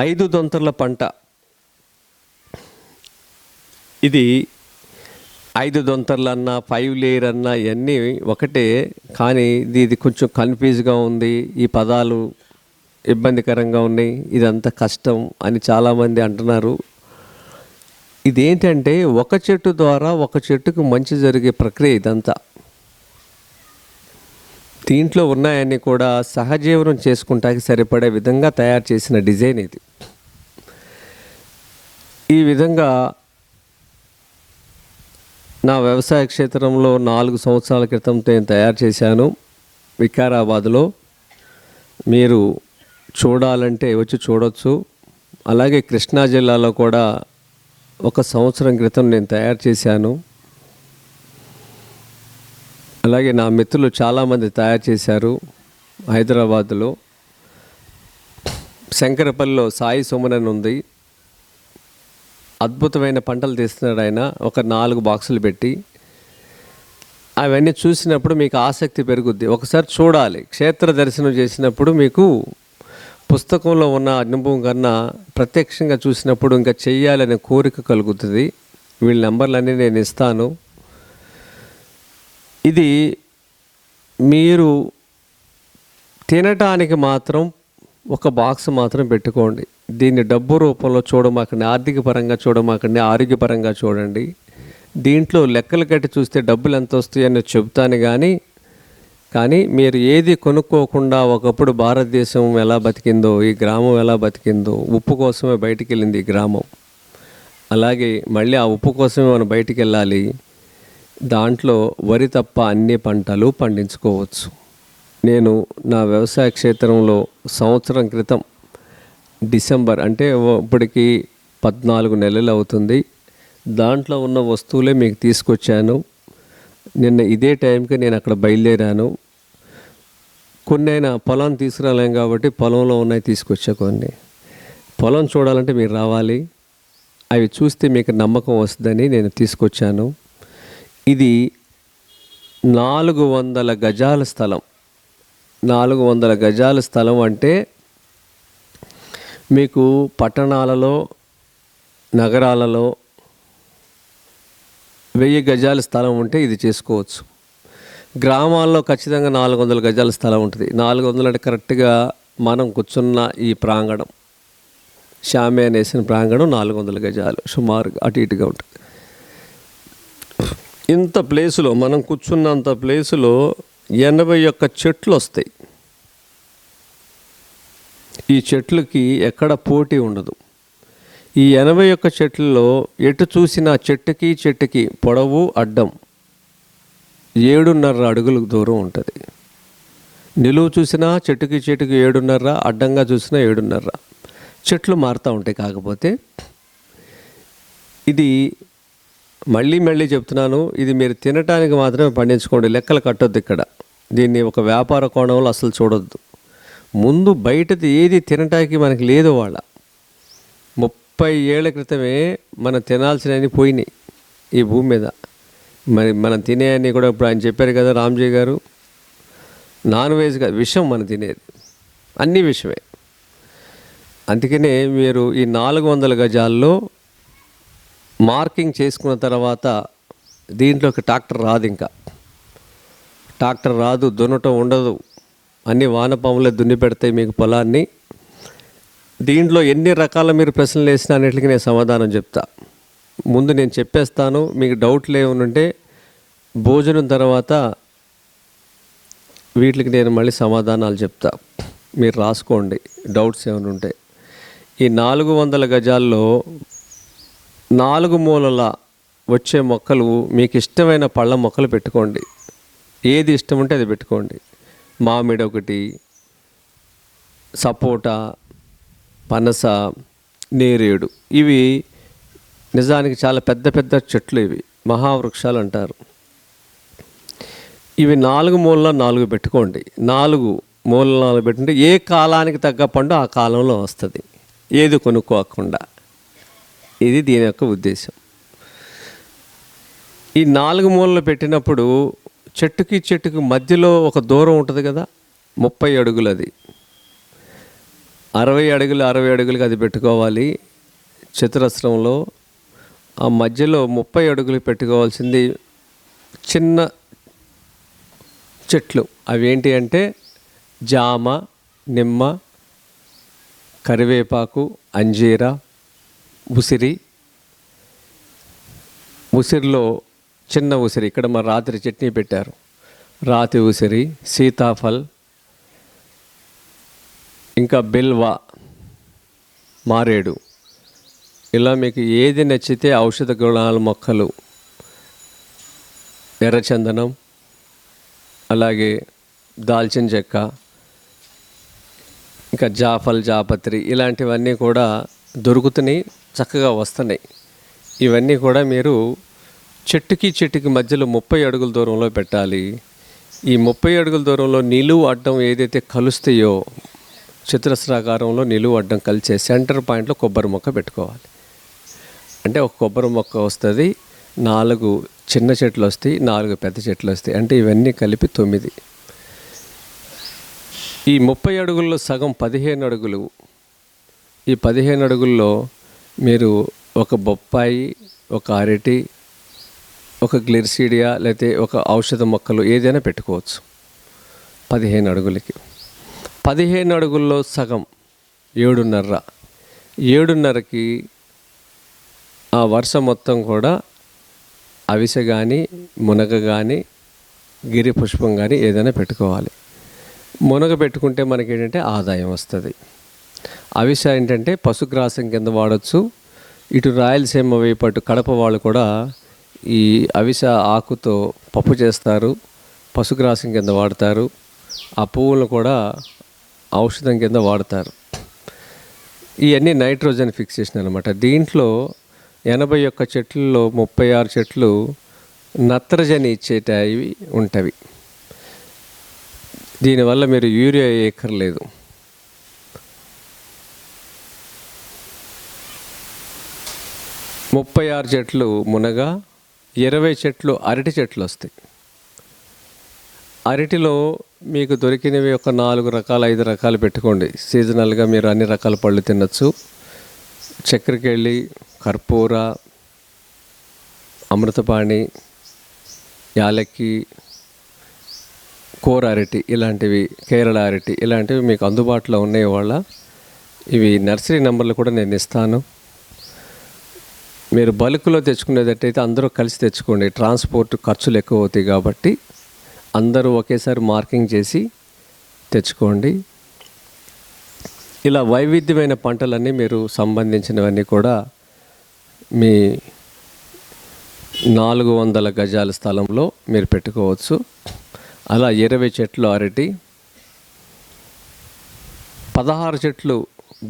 5 దొంతర్ల పంట. ఇది 5 దొంతర్లన్నా 5 లేయర్ అన్నా ఇవన్నీ ఒకటే, కానీ ఇది కొంచెం కన్ఫ్యూజ్గా ఉంది, ఈ పదాలు ఇబ్బందికరంగా ఉన్నాయి, ఇదంతా కష్టం అని చాలామంది అంటున్నారు. ఇదేంటంటే ఒక చెట్టు ద్వారా ఒక చెట్టుకు మంచి జరిగే ప్రక్రియ ఇదంతా. దీంట్లో ఉన్నాయన్నీ కూడా సహజీవనం చేసుకుంటానికి సరిపడే విధంగా తయారు చేసిన డిజైన్ ఇది. ఈ విధంగా నా వ్యవసాయ క్షేత్రంలో 4 సంవత్సరాల క్రితం నేను తయారు చేశాను వికారాబాద్లో. మీరు చూడాలంటే వచ్చి చూడవచ్చు. అలాగే కృష్ణా జిల్లాలో కూడా 1 సంవత్సరం క్రితం నేను తయారు చేశాను. అలాగే నా మిత్రులు చాలామంది తయారు చేశారు. హైదరాబాద్లో శంకరపల్లిలో సాయి సుమన్ అని ఉంది, అద్భుతమైన పంటలు తీస్తున్నాడు ఆయన. ఒక 4 బాక్సులు పెట్టి అవన్నీ చూసినప్పుడు మీకు ఆసక్తి పెరుగుద్ది. ఒకసారి చూడాలి. క్షేత్ర దర్శనం చేసినప్పుడు మీకు పుస్తకంలో ఉన్న అనుభవం కన్నా ప్రత్యక్షంగా చూసినప్పుడు ఇంకా చెయ్యాలనే కోరిక కలుగుతుంది. వీళ్ళ నెంబర్లన్నీ నేను ఇస్తాను. ఇది మీరు తినటానికి మాత్రం ఒక బాక్స్ మాత్రం పెట్టుకోండి. దీన్ని డబ్బు రూపంలో చూడమాకండి, ఆర్థిక పరంగా చూడమాకండి, ఆరోగ్యపరంగా చూడండి. దీంట్లో లెక్కలు కట్టి చూస్తే డబ్బులు ఎంత వస్తాయని చెప్తాను. కానీ మీరు ఏది కొనుక్కోకుండా ఒకప్పుడు భారతదేశం ఎలా బతికిందో, ఈ గ్రామం ఎలా బతికిందో, ఉప్పు కోసమే బయటికి వెళ్ళింది ఈ గ్రామం. అలాగే మళ్ళీ ఆ ఉప్పు కోసమే మనం బయటికి వెళ్ళాలి. దాంట్లో వరి తప్ప అన్ని పంటలు పండించుకోవచ్చు. నేను నా వ్యవసాయ క్షేత్రంలో సంవత్సరం క్రితం డిసెంబర్, అంటే ఇప్పటికి 14 నెలలు అవుతుంది, దాంట్లో ఉన్న వస్తువులే మీకు తీసుకొచ్చాను. నిన్న ఇదే టైంకి నేను అక్కడ బయలుదేరాను. కొన్ని అయినా పొలం తీసుకురాలేం కాబట్టి పొలంలో ఉన్నాయి తీసుకొచ్చా. కొన్ని పొలం చూడాలంటే మీరు రావాలి, అవి చూస్తే మీకు నమ్మకం వస్తుందని నేను తీసుకొచ్చాను. ఇది 400 గజాల స్థలం. 400 గజాల స్థలం అంటే మీకు పట్టణాలలో, నగరాలలో 1000 గజాల స్థలం ఉంటే ఇది చేసుకోవచ్చు. గ్రామాల్లో ఖచ్చితంగా 400 గజాల స్థలం ఉంటుంది. 400 అంటే కరెక్ట్గా మనం కూర్చున్న ఈ ప్రాంగణం, షామియానా వేసిన ప్రాంగణం 400 గజాలు సుమారుగా అటు ఇటుగా ఉంటుంది. ఇంత ప్లేసులో, మనం కూర్చున్నంత ప్లేసులో 81 చెట్లు వస్తాయి. ఈ చెట్లకి ఎక్కడ పోటీ ఉండదు. ఈ 81 చెట్లలో ఎటు చూసినా చెట్టుకి పొడవు అడ్డం 7.5 అడుగుల దూరం ఉంటుంది. నిలువు చూసినా చెట్టుకి 7.5, అడ్డంగా చూసినా 7.5. చెట్లు మారుతూ ఉంటాయి. కాకపోతే ఇది మళ్ళీ చెప్తున్నాను, ఇది మీరు తినటానికి మాత్రమే పండించుకోండి, లెక్కలు కట్టొద్దు ఇక్కడ. దీన్ని ఒక వ్యాపార కోణంలో అసలు చూడొద్దు. ముందు బయటది ఏది తినటానికి మనకి లేదు. 30 ఏళ్ల క్రితమే మనం తినాల్సినవి పోయినాయి ఈ భూమి మీద. మరి మనం తినేవన్నీ కూడా ఇప్పుడు ఆయన చెప్పారు కదా రామ్జీ గారు, నాన్ వెజ్గా విషం మనం తినేది, అన్నీ విషమే. అందుకనే మీరు ఈ 400 గజాల్లో మార్కింగ్ చేసుకున్న తర్వాత దీంట్లోకి ట్రాక్టర్ రాదు, ఇంకా ట్రాక్టర్ రాదు, దున్నటం ఉండదు, అన్ని వానపాములే దున్ని పెడతాయి మీకు పొలాన్ని. దీంట్లో ఎన్ని రకాల మీరు ప్రశ్నలు వేసినా అన్నిటికీ నేను సమాధానం చెప్తా. ముందు నేను చెప్పేస్తాను, మీకు డౌట్లు ఏమనుంటే భోజనం తర్వాత వీటికి నేను మళ్ళీ సమాధానాలు చెప్తా, మీరు రాసుకోండి డౌట్స్ ఏమైనా ఉంటే. ఈ 400 గజాల్లో 4 మూలల వచ్చే మొక్కలు మీకు ఇష్టమైన పళ్ళ మొక్కలు పెట్టుకోండి. ఏది ఇష్టం ఉంటే అది పెట్టుకోండి. మామిడి ఒకటి, సపోటా, పనస, నేరేడు, ఇవి నిజానికి చాలా పెద్ద పెద్ద చెట్లు, ఇవి మహావృక్షాలు అంటారు. ఇవి 4 మూలలో 4 పెట్టుకోండి. 4 మూలలో 4 పెట్టుకుంటే ఏ కాలానికి తగ్గ పండు ఆ కాలంలో వస్తుంది, ఏది కొనుక్కోకుండా. ఇది దీని యొక్క ఉద్దేశం. ఈ 4 మూలలు పెట్టినప్పుడు చెట్టుకి మధ్యలో ఒక దూరం ఉంటుంది కదా, 30 అడుగులది. 60 అడుగులు 60 అడుగులకి అది పెట్టుకోవాలి చతురస్రంలో. ఆ మధ్యలో 30 అడుగులు పెట్టుకోవాల్సింది చిన్న చెట్లు. అవి ఏంటి అంటే జామ, నిమ్మ, కరివేపాకు, అంజీర, ఉసిరి. ఉసిరిలో చిన్న ఉసిరి, ఇక్కడ మా రాత్రి చట్నీ పెట్టారు, రాతి ఉసిరి, సీతాఫల్, ఇంకా బిల్వ, మారేడు. ఇలా మీకు ఏది నచ్చితే ఔషధ గుణాల మొక్కలు, ఎర్రచందనం, అలాగే దాల్చిన చెక్క, ఇంకా జాఫల్, జాపత్రి ఇలాంటివన్నీ కూడా దొరుకుతున్నాయి, చక్కగా వస్తున్నాయి. ఇవన్నీ కూడా మీరు చెట్టుకి మధ్యలో 30 అడుగుల దూరంలో పెట్టాలి. ఈ 30 అడుగుల దూరంలో నిలువు అడ్డం ఏదైతే కలుస్తాయో, చతురస్రాకారంలో నిలువు అడ్డం కలిసే సెంటర్ పాయింట్లో కొబ్బరి మొక్క పెట్టుకోవాలి. అంటే ఒక కొబ్బరి మొక్క వస్తుంది, 4 చిన్న చెట్లు వస్తాయి, 4 పెద్ద చెట్లు వస్తాయి. అంటే ఇవన్నీ కలిపి 9. ఈ 30 అడుగుల్లో సగం 15 అడుగులు. ఈ 15 అడుగుల్లో మీరు ఒక బొప్పాయి, ఒక అరటి, ఒక గ్లిర్సీడియా, లేకపోతే ఒక ఔషధ మొక్కలు ఏదైనా పెట్టుకోవచ్చు 15 అడుగులకి. 15 అడుగుల్లో సగం 7.5. 7.5కి ఆ వరుస మొత్తం కూడా అవిసె కానీ, మునగ కానీ, గిరి పుష్పం కానీ ఏదైనా పెట్టుకోవాలి. మునగ పెట్టుకుంటే మనకి ఏంటంటే ఆదాయం వస్తుంది. అవిసె ఏంటంటే పశుగ్రాసం కింద వాడచ్చు. ఇటు రాయలసీమ వైపు అటు కడప వాళ్ళు కూడా ఈ అవిసె ఆకుతో పప్పు చేస్తారు, పశుగ్రాసం కింద వాడతారు. ఆ పువ్వులను కూడా ఔషధం కింద వాడతారు. ఇవన్నీ నైట్రోజన్ ఫిక్సేషన్ అనమాట. దీంట్లో 81 చెట్లలో 36 చెట్లు నత్రజని ఇచ్చేటవి ఉంటవి. దీనివల్ల మీరు యూరియా వేయక్కర్లేదు. ముప్పై 36 చెట్లు మునగ, 20 చెట్లు అరటి చెట్లు వస్తాయి. అరటిలో మీకు దొరికినవి ఒక 4 రకాలు 5 రకాలు పెట్టుకోండి. సీజనల్గా మీరు అన్ని రకాల పళ్ళు తినచ్చు. చక్కెరకేళి, కర్పూర, అమృతపాణి, యాలక్కి, కోర అరటి ఇలాంటివి, కేరళ అరటి ఇలాంటివి మీకు అందుబాటులో ఉన్నాయి. వాళ్ళ ఇవి నర్సరీ నెంబర్లు కూడా నేను ఇస్తాను. మీరు బల్క్లో తెచ్చుకునేటట్టయితే అందరూ కలిసి తెచ్చుకోండి. ట్రాన్స్పోర్ట్ ఖర్చులు ఎక్కువ అవుతాయి కాబట్టి అందరూ ఒకేసారి మార్కింగ్ చేసి తెచ్చుకోండి. ఇలా వైవిధ్యమైన పంటలన్నీ మీరు సంబంధించినవన్నీ కూడా మీ 400 గజాల స్థలంలో మీరు పెట్టుకోవచ్చు. అలా 20 చెట్లు అరటి, 16 చెట్లు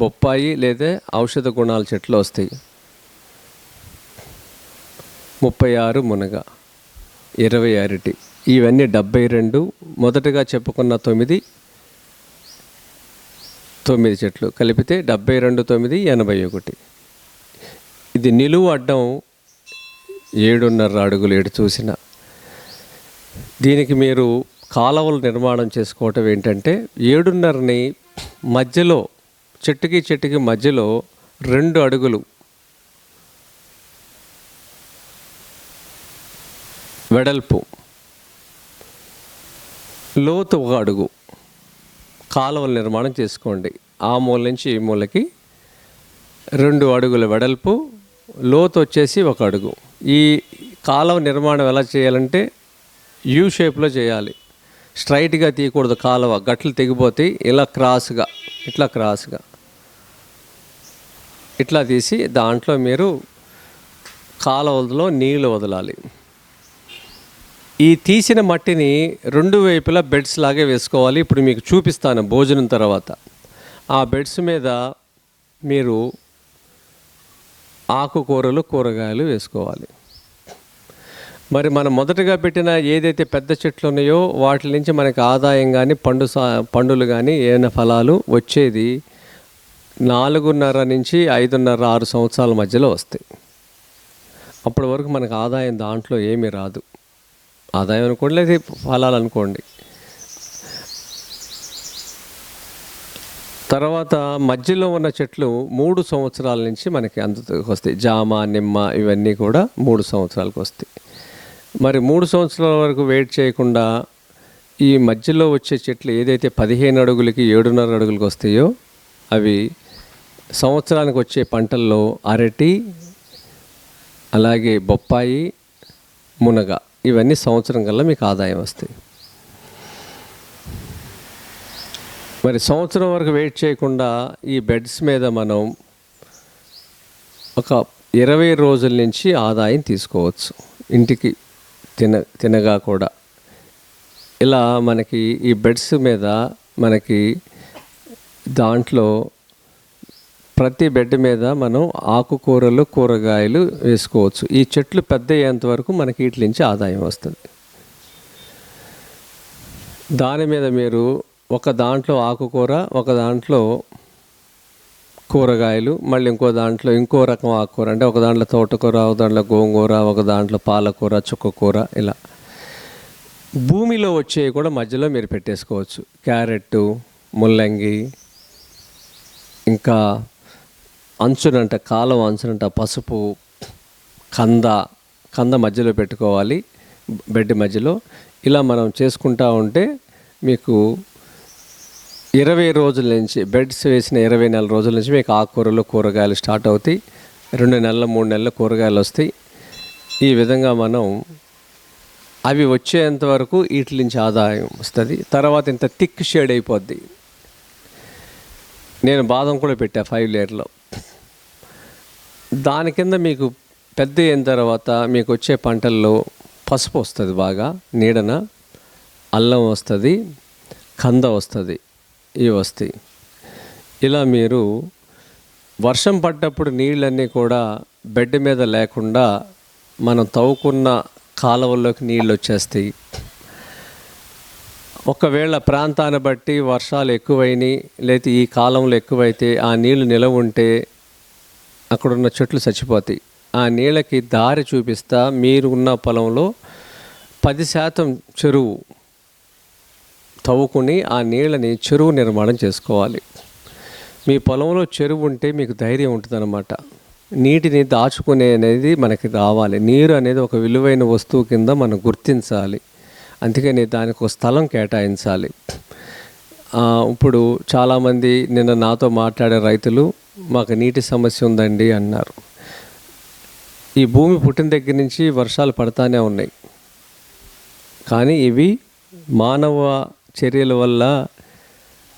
బొప్పాయి లేదా ఔషధ గుణాల చెట్లు వస్తాయి. 36 మునగ, 20 అరటి, ఇవన్నీ 72. మొదటగా చెప్పుకున్న 9 చెట్లు కలిపితే 72, 9, 81. ఇది నిలువు అడ్డం 7.5 అడుగులు ఎటు చూసిన. దీనికి మీరు కాలువలు నిర్మాణం చేసుకోవటం ఏంటంటే 7.5ని మధ్యలో చెట్టుకి మధ్యలో 2 అడుగులు వెడల్పు, లోతు 1 అడుగు కాలువల నిర్మాణం చేసుకోండి. ఆ మూల నుంచి ఈ మూలకి 2 అడుగుల వెడల్పు, లోతు వచ్చేసి 1 అడుగు. ఈ కాలువ నిర్మాణం ఎలా చేయాలంటే యూ షేప్లో చేయాలి. స్ట్రైట్గా తీయకూడదు. కాలువ గట్లు తెగిపోతాయి. ఇలా క్రాస్గా, ఇట్లా తీసి దాంట్లో మీరు కాలువలో నీళ్ళు వదలాలి. ఈ తీసిన మట్టిని 2 వైపులా బెడ్స్ లాగే వేసుకోవాలి. ఇప్పుడు మీకు చూపిస్తాను భోజనం తర్వాత. ఆ బెడ్స్ మీద మీరు ఆకుకూరలు, కూరగాయలు వేసుకోవాలి. మరి మనం మొదటగా పెట్టిన ఏదైతే పెద్ద చెట్లు ఉన్నాయో వాటి నుంచి మనకి ఆదాయం కానీ పండులు కానీ ఏమైనా ఫలాలు వచ్చేది 4.5 నుంచి 5.5, 6 సంవత్సరాల మధ్యలో వస్తాయి. అప్పటి వరకు మనకు ఆదాయం దాంట్లో ఏమీ రాదు. ఆదాయం అనుకోండి లేదా ఫలాలు అనుకోండి. తర్వాత మధ్యలో ఉన్న చెట్లు 3 సంవత్సరాల నుంచి మనకి వస్తాయి. జామ, నిమ్మ ఇవన్నీ కూడా 3 సంవత్సరాలకు వస్తాయి. మరి 3 సంవత్సరాల వరకు వెయిట్ చేయకుండా ఈ మధ్యలో వచ్చే చెట్లు ఏదైతే 15 అడుగులకి 7.5 అడుగులకి వస్తాయో అవి సంవత్సరానికి వచ్చే పంటల్లో అరటి, అలాగే బొప్పాయి, మునగ ఇవన్నీ సంవత్సరం కల్లా మీకు ఆదాయం వస్తాయి. మరి సంవత్సరం వరకు వెయిట్ చేయకుండా ఈ బెడ్స్ మీద మనం ఒక 20 రోజుల నుంచి ఆదాయం తీసుకోవచ్చు, ఇంటికి తినగా కూడా. ఇలా మనకి ఈ బెడ్స్ మీద మనకి దాంట్లో ప్రతి బెడ్ మీద మనం ఆకుకూరలు, కూరగాయలు వేసుకోవచ్చు. ఈ చెట్లు పెద్ద అయ్యేంత వరకు మనకి వీటి నుంచి ఆదాయం వస్తుంది. దాని మీద మీరు ఒక దాంట్లో ఆకుకూర, ఒక దాంట్లో కూరగాయలు, మళ్ళీ ఇంకో దాంట్లో ఇంకో రకం ఆకుకూర, అంటే ఒక దాంట్లో తోటకూర, ఒక దాంట్లో గోంగూర, ఒక దాంట్లో పాలకూర, చుక్కకూర, ఇలా భూమిలో వచ్చేవి కూడా మధ్యలో మీరు పెట్టేసుకోవచ్చు. క్యారెట్, ముల్లంగి, ఇంకా అంచునంట, కాలం అంచునంట పసుపు, కంద మధ్యలో పెట్టుకోవాలి, బెడ్ మధ్యలో. ఇలా మనం చేసుకుంటూ ఉంటే మీకు 20 రోజుల నుంచి, బెడ్స్ వేసిన 24 రోజుల నుంచి మీకు ఆకుకూరలు, కూరగాయలు స్టార్ట్ అవుతాయి. 2 నెలలు 3 నెలలు కూరగాయలు వస్తాయి. ఈ విధంగా మనం అవి వచ్చేంత వరకు వీటి నుంచి ఆదాయం వస్తుంది. తర్వాత ఇంత థిక్ షేడ్ అయిపోద్ది. నేను బాదం కూడా పెట్టా 5 లేయర్లో. దాని కింద మీకు పెద్ద అయిన తర్వాత మీకు వచ్చే పంటల్లో పసుపు వస్తుంది, బాగా నీడన అల్లం వస్తుంది, కంద వస్తుంది, ఇవి వస్తాయి. ఇలా మీరు వర్షం పడ్డప్పుడు నీళ్ళన్నీ కూడా బెడ్ మీద లేకుండా మనం తవ్వుకున్న కాలువల్లోకి నీళ్ళు వచ్చేస్తాయి. ఒకవేళ ప్రాంతాన్ని బట్టి వర్షాలు ఎక్కువైనాయి, లేకపోతే ఈ కాలంలో ఎక్కువైతే ఆ నీళ్లు నిలవ ఉంటే అక్కడున్న చెట్లు చచ్చిపోతాయి. ఆ నీళ్ళకి దారి చూపిస్తా మీరు ఉన్న పొలంలో 10% చెరువు తవ్వుకుని ఆ నీళ్ళని చెరువు నిర్మాణం చేసుకోవాలి. మీ పొలంలో చెరువు ఉంటే మీకు ధైర్యం ఉంటుందన్నమాట. నీటిని దాచుకునే అనేది మనకి రావాలి. నీరు అనేది ఒక విలువైన వస్తువు కింద మనం గుర్తించాలి. అందుకని దానికి ఒక స్థలం కేటాయించాలి. ఇప్పుడు చాలామంది నిన్న నాతో మాట్లాడే రైతులు మాకు నీటి సమస్య ఉందండి అన్నారు. ఈ భూమి పుట్టిన దగ్గర నుంచి వర్షాలు పడతానే ఉన్నాయి, కానీ ఇవి మానవ చర్యల వల్ల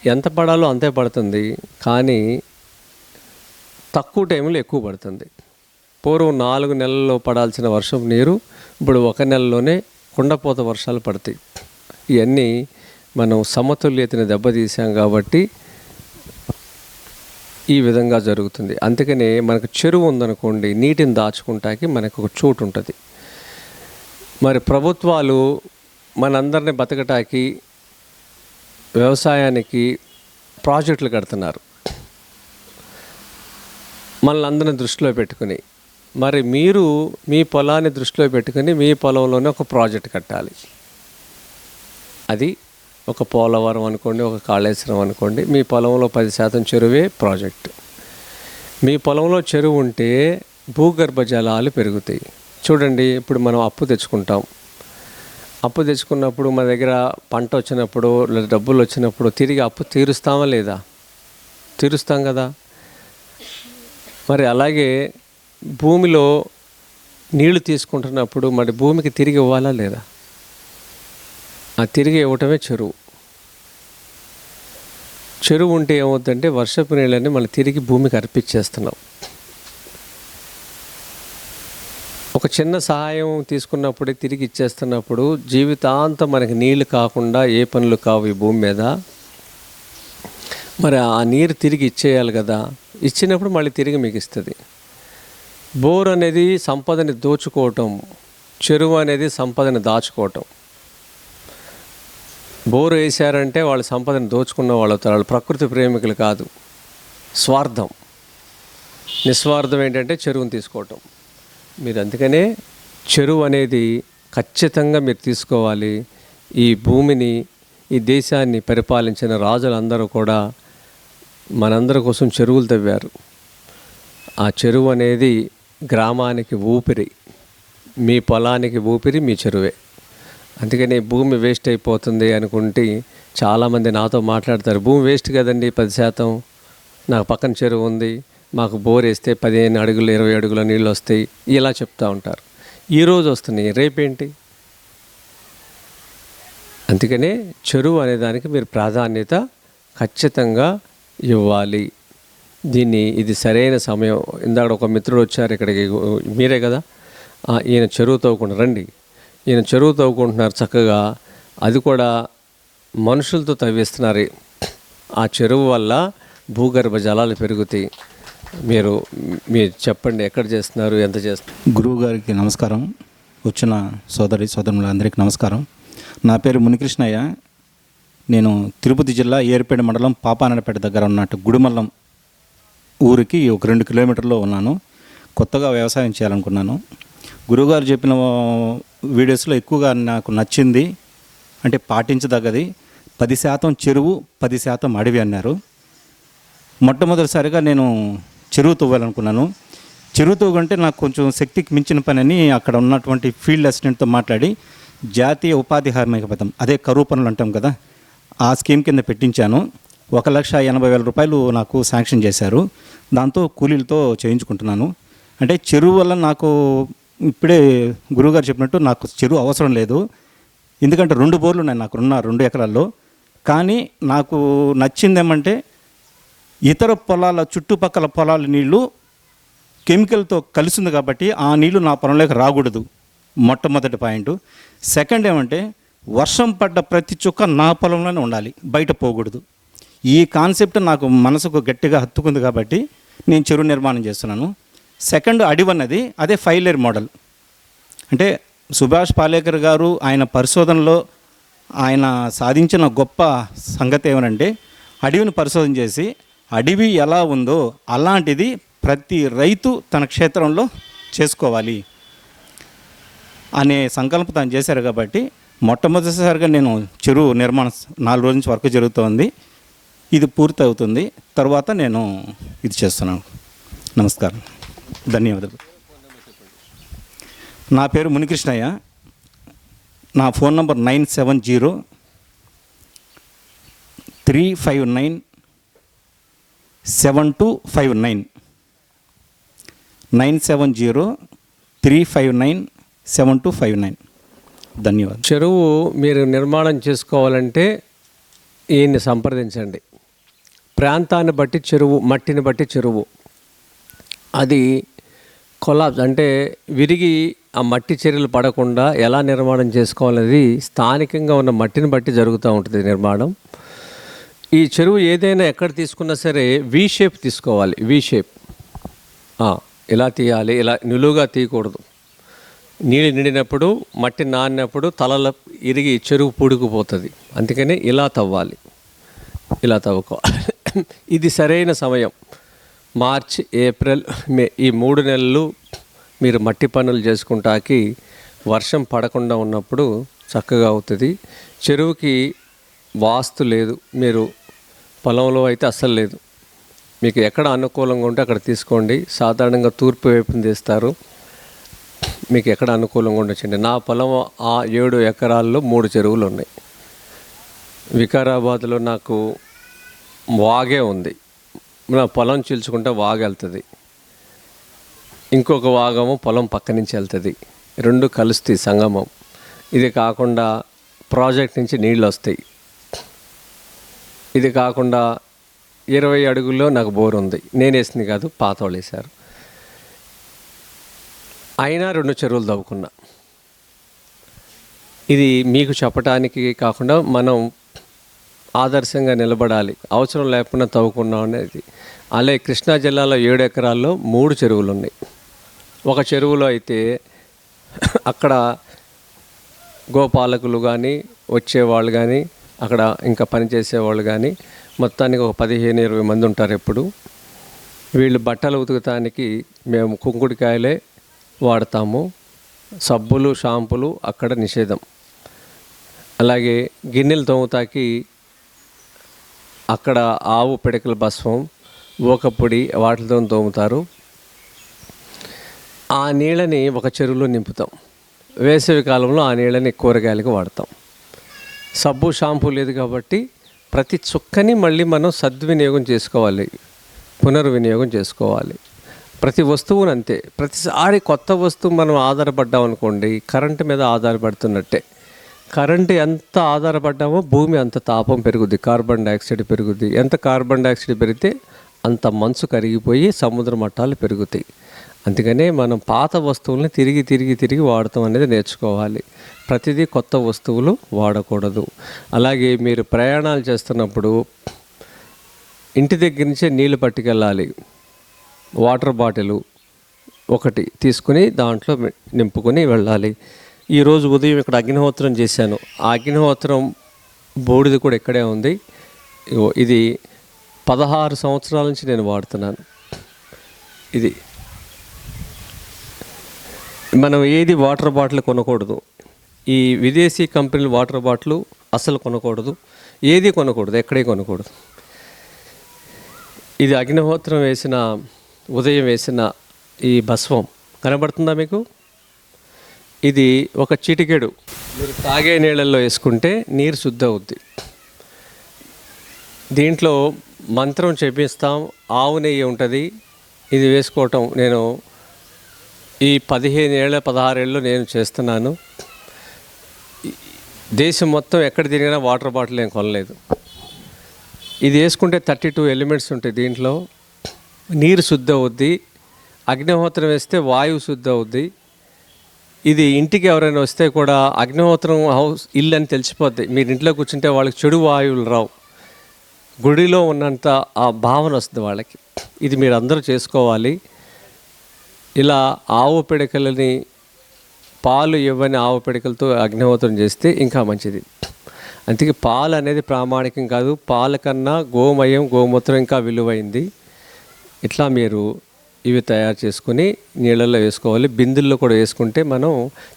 ఎంత పడాలో అంతే పడుతుంది, కానీ తక్కువ టైంలో ఎక్కువ పడుతుంది. పూర్వం 4 నెలల్లో పడాల్సిన వర్షం నీరు ఇప్పుడు 1 నెలలోనే కుండపోత వర్షాలు పడతాయి. ఇవన్నీ మనం సమతుల్యతని దెబ్బతీసాం కాబట్టి ఈ విధంగా జరుగుతుంది. అందుకనే మనకు చెరువు ఉందనుకోండి, నీటిని దాచుకుంటాకి మనకు ఒక చోటు ఉంటుంది. మరి ప్రభుత్వాలు మనందరినీ బతకటానికి, వ్యవసాయానికి ప్రాజెక్టులు కడుతున్నారు మనల్ని అందరిని దృష్టిలో పెట్టుకుని. మరి మీరు మీ పొలాన్ని దృష్టిలో పెట్టుకుని మీ పొలంలోనే ఒక ప్రాజెక్ట్ కట్టాలి. అది ఒక పోలవరం అనుకోండి, ఒక కాళేశ్వరం అనుకోండి, మీ పొలంలో 10% చెరువే ప్రాజెక్ట్. మీ పొలంలో చెరువు ఉంటే భూగర్భ జలాలు పెరుగుతాయి. చూడండి, ఇప్పుడు మనం అప్పు తెచ్చుకుంటాం. అప్పు తెచ్చుకున్నప్పుడు మన దగ్గర పంట వచ్చినప్పుడు లేదా డబ్బులు వచ్చినప్పుడు తిరిగి అప్పు తీరుస్తామా లేదా? తీరుస్తాం కదా. మరి అలాగే భూమిలో నీళ్లు తీసుకుంటున్నప్పుడు మరి భూమికి తిరిగి ఇవ్వాలా లేదా? ఆ తిరిగి ఇవ్వటమే చెరువు. చెరువు ఉంటే ఏమవుతుందంటే వర్షపు నీళ్ళని మనం తిరిగి భూమికి అర్పించేస్తున్నాం. ఒక చిన్న సహాయం తీసుకున్నప్పుడే తిరిగి ఇచ్చేస్తున్నప్పుడు జీవితాంతం మనకి నీళ్లు కాకుండా ఏ పనులు కావు ఈ భూమి మీద. మరి ఆ నీరు తిరిగి ఇచ్చేయాలి కదా. ఇచ్చినప్పుడు మళ్ళీ తిరిగి మీకు ఇస్తుంది. బోర్ అనేది సంపదని దోచుకోవటం, చెరువు అనేది సంపదని దాచుకోవటం. బోరు వేశారంటే వాళ్ళు సంపదని దోచుకున్న వాళ్ళు అవుతారు. వాళ్ళు ప్రకృతి ప్రేమికులు కాదు, స్వార్థం. నిస్వార్థం ఏంటంటే చెరువుని తీసుకోవటం. మీరు అందుకనే చెరువు అనేది ఖచ్చితంగా మీరు తీసుకోవాలి. ఈ భూమిని, ఈ దేశాన్ని పరిపాలించిన రాజులందరూ కూడా మనందరి కోసం చెరువులు తవ్వారు. ఆ చెరువు అనేది గ్రామానికి ఊపిరి, మీ పొలానికి ఊపిరి మీ చెరువే. అందుకని భూమి వేస్ట్ అయిపోతుంది అనుకుంటే చాలామంది నాతో మాట్లాడతారు, భూమి వేస్ట్ కదండి 10%, నాకు పక్కన చెరువు ఉంది, మాకు బోర్ వేస్తే 15 అడుగులు 20 అడుగుల నీళ్ళు వస్తాయి, ఇలా చెప్తూ ఉంటారు. ఈరోజు వస్తున్నాయి, రేపేంటి? అందుకనే చెరువు అనే దానికి మీరు ప్రాధాన్యత ఖచ్చితంగా ఇవ్వాలి. ఇది సరైన సమయం. ఇందాక ఒక మిత్రుడు వచ్చారు ఇక్కడికి, మీరే కదా, ఈయన చెరువు తవ్వుకుంటారు, రండి, ఈయన చెరువు తవ్వుకుంటున్నారు చక్కగా. అది కూడా మనుషులతో తవ్విస్తున్నారు. ఆ చెరువు వల్ల భూగర్భ జలాలు పెరుగుతాయి. మీరు చెప్పండి, ఎక్కడ చేస్తున్నారు, ఎంత చేస్తున్నారు? గురువు గారికి నమస్కారం, వచ్చిన సోదరులందరికీ నమస్కారం. నా పేరు మునికృష్ణయ్య. నేను తిరుపతి జిల్లా ఏర్పేట మండలం పాపానపేట దగ్గర ఉన్నట్టు గుడిమల్లం ఊరికి ఒక 2 కిలోమీటర్లో ఉన్నాను. కొత్తగా వ్యవసాయం చేయాలనుకున్నాను. గురువుగారు చెప్పిన వీడియోస్లో ఎక్కువగా నాకు నచ్చింది అంటే పాటించదగ్గది 10% చెరువు 10% అడవి అన్నారు. మొట్టమొదటిసారిగా నేను చెరువు తవ్వాలనుకున్నాను. చెరువు తవ్వుకుంటే నాకు కొంచెం శక్తికి మించిన పని అని అక్కడ ఉన్నటువంటి ఫీల్డ్ అసిస్టెంట్తో మాట్లాడి జాతీయ ఉపాధి హామీ పథకం, అదే కరువు పనులు అంటాం కదా, ఆ స్కీమ్ కింద పెట్టించాను. 1,80,000 రూపాయలు నాకు శాంక్షన్ చేశారు. దాంతో కూలీలతో చేయించుకుంటున్నాను. అంటే చెరువు వల్ల నాకు ఇప్పుడే గురువుగారు చెప్పినట్టు నాకు చెరువు అవసరం లేదు. ఎందుకంటే 2 బోర్లు ఉన్నాయి నాకు ఉన్న 2 ఎకరాల్లో. కానీ నాకు నచ్చింది ఏమంటే ఇతర పొలాల చుట్టుపక్కల పొలాల నీళ్లు కెమికల్తో కలిసింది కాబట్టి ఆ నీళ్లు నా పొలంలోకి రాకూడదు, మొట్టమొదటి పాయింట్. సెకండ్ ఏమంటే వర్షం పడ్డ ప్రతి చుక్క నా పొలంలోనే ఉండాలి, బయట పోకూడదు. ఈ కాన్సెప్ట్ నాకు మనసుకు గట్టిగా హత్తుకుంది కాబట్టి నేను చెరువు నిర్మాణం చేస్తున్నాను. సెకండ్ అడవి అన్నది అదే 5 లేయర్ మోడల్. అంటే సుభాష్ పాలేకర్ గారు ఆయన పరిశోధనలో ఆయన సాధించిన గొప్ప సంగతి ఏమనంటే అడవిని పరిశోధన చేసి అడవి ఎలా ఉందో అలాంటిది ప్రతి రైతు తన క్షేత్రంలో చేసుకోవాలి అనే సంకల్పం తాను చేశారు. కాబట్టి మొట్టమొదటిసారిగా నేను చెరువు నిర్మాణం 4 రోజుల నుంచి వర్క్ జరుగుతోంది. ఇది పూర్తి అవుతుంది, తర్వాత నేను ఇది చేస్తున్నాను. నమస్కారం, ధన్యవాదాలు. నా పేరు మునికృష్ణయ్య. నా ఫోన్ నంబర్ 970-359-7259 970-359-7259. ధన్యవాదాలు. చెరువు మీరు నిర్మాణం చేసుకోవాలంటే ఈయన్ని సంప్రదించండి. ప్రాంతాన్ని బట్టి చెరువు, మట్టిని బట్టి చెరువు అది కొలాబ్స్ అంటే విరిగి ఆ మట్టి చర్యలు పడకుండా ఎలా నిర్మాణం చేసుకోవాలనేది స్థానికంగా ఉన్న మట్టిని బట్టి జరుగుతూ ఉంటుంది నిర్మాణం. ఈ చెరువు ఏదైనా ఎక్కడ తీసుకున్నా సరే వి షేప్ తీసుకోవాలి. వి షేప్ ఇలా తీయాలి, ఇలా నిలువుగా తీయకూడదు. నీళ్ళు నిండినప్పుడు మట్టి నానినప్పుడు తలలో ఇరిగి చెరువు పూడుకుపోతుంది. అందుకని ఇలా తవ్వాలి, ఇలా తవ్వుకోవాలి. ఇది సరైన సమయం. మార్చ్, ఏప్రిల్, మే ఈ 3 నెలలు మీరు మట్టి పనులు చేసుకుంటాకి వర్షం పడకుండా ఉన్నప్పుడు చక్కగా అవుతుంది. చెరువుకి వాస్తు లేదు, మీరు పొలంలో అయితే అస్సలు లేదు. మీకు ఎక్కడ అనుకూలంగా ఉంటే అక్కడ తీసుకోండి. సాధారణంగా తూర్పు వైపున తీస్తారు, మీకు ఎక్కడ అనుకూలంగా ఉండొచ్చండి. నా పొలం ఆ 7 ఎకరాల్లో 3 చెరువులు ఉన్నాయి. వికారాబాద్లో నాకు వాగే ఉంది, నా పొలం చీల్చుకుంటే వాగు వెళ్తుంది, ఇంకొక వాగము పొలం పక్క నుంచి వెళ్తుంది, 2 కలుస్తాయి సంగమం. ఇది కాకుండా ప్రాజెక్ట్ నుంచి నీళ్ళు వస్తాయి. ఇది కాకుండా 20 అడుగుల్లో నాకు బోర్ ఉంది, నేను వేసింది కాదు, పాత వాళ్ళు వేశారు. అయినా 2 చెరువులు తవ్వుకున్నా. ఇది మీకు చెప్పడానికి కాకుండా మనం ఆదర్శంగా నిలబడాలి. అవసరం లేకుండా తవ్వుకున్నాం అనేది. అలాగే కృష్ణా జిల్లాలో 7 ఎకరాల్లో 3 చెరువులు ఉన్నాయి. ఒక చెరువులో అయితే అక్కడ గోపాలకులు కానీ వచ్చేవాళ్ళు కానీ అక్కడ ఇంకా పనిచేసేవాళ్ళు కానీ మొత్తానికి ఒక 15-20 మంది ఉంటారు ఎప్పుడు. వీళ్ళు బట్టలు ఉతుకుతానికి మేము కుంకుడికాయలే వాడతాము. సబ్బులు, షాంపులు అక్కడ నిషేధం. అలాగే గిన్నెలు తోముతాకి అక్కడ ఆవు పిడకల భస్మం, ఊకపొడి వాటితో తోముతారు. ఆ నీళ్ళని ఒక చెరువులో నింపుతాం. వేసవి కాలంలో ఆ నీళ్ళని కూరగాయలకు వాడతాం. సబ్బు షాంపూ లేదు కాబట్టి ప్రతి చుక్కని మళ్ళీ మనం సద్వినియోగం చేసుకోవాలి, పునర్వినియోగం చేసుకోవాలి. ప్రతి వస్తువును అంతే. ప్రతిసారి కొత్త వస్తువు మనం ఆధారపడ్డాం అనుకోండి, కరెంటు మీద ఆధారపడుతున్నట్టే. కరెంటు ఎంత ఆధారపడ్డామో భూమి అంత తాపం పెరుగుద్ది, కార్బన్ డైఆక్సైడ్ పెరుగుద్ది. ఎంత కార్బన్ డైఆక్సైడ్ పెరిగితే అంత మంచు కరిగిపోయి సముద్ర మట్టాలు పెరుగుతాయి. అందుకనే మనం పాత వస్తువుల్ని తిరిగి వాడటం అనేది నేర్చుకోవాలి. ప్రతిదీ కొత్త వస్తువులు వాడకూడదు. అలాగే మీరు ప్రయాణాలు చేస్తున్నప్పుడు ఇంటి దగ్గర నుంచే నీళ్ళు పట్టుకెళ్ళాలి. వాటర్ బాటిల్ ఒకటి తీసుకుని దాంట్లో నింపుకొని వెళ్ళాలి. ఈరోజు ఉదయం ఇక్కడ అగ్నిహోత్రం చేశాను. ఆ అగ్నిహోత్రం బూడిద కూడా ఇక్కడే ఉంది. ఇది 16 సంవత్సరాల నుంచి నేను వాడుతున్నాను. ఇది మనం ఏది వాటర్ బాటిల్ కొనకూడదు. ఈ విదేశీ కంపెనీల వాటర్ బాటిల్ అసలు కొనకూడదు, ఏది కొనకూడదు, ఎక్కడే కొనకూడదు. ఇది అగ్నిహోత్రం వేసిన ఉదయం వేసిన ఈ భస్మం కనబడుతుందా మీకు? ఇది ఒక చిటికెడు మీరు తాగే నీళ్ళల్లో వేసుకుంటే నీరు శుద్ధి అవుద్ది. దీంట్లో మంత్రం చెప్పిస్తాం. ఆవు నెయ్యి ఉంటుంది. ఇది వేసుకోవటం నేను ఈ 15 ఏళ్ళ 16 ఏళ్ళు నేను చేస్తున్నాను. దేశం మొత్తం ఎక్కడ తిరిగినా వాటర్ బాటిల్ ఏం కొనలేదు. ఇది వేసుకుంటే 32 ఎలిమెంట్స్ ఉంటాయి. దీంట్లో నీరు శుద్ధి అవుద్ది. అగ్నిహోత్రం వేస్తే వాయువు శుద్ధి అవుద్ది. ఇది ఇంటికి ఎవరైనా వస్తే కూడా అగ్నిహోత్రం హౌస్ ఇల్లు అని తెలిసిపోద్ది. మీరు ఇంట్లో కూర్చుంటే వాళ్ళకి చెడు వాయువులు రావు. గుడిలో ఉన్నంత ఆ భావన వస్తుంది వాళ్ళకి. ఇది మీరు అందరూ చేసుకోవాలి. ఇలా ఆవు పిడకలని, పాలు ఇవ్వని ఆవు పిడకలతో అగ్నిహోత్రం చేస్తే ఇంకా మంచిది. అందుకే పాలు అనేది ప్రామాణికం కాదు. పాల కన్నా గోమయం, గోమూత్రం ఇంకా విలువైంది. ఇట్లా మీరు ఇవి తయారు చేసుకుని నీళ్ళల్లో వేసుకోవాలి. బిందుల్లో కూడా వేసుకుంటే మనం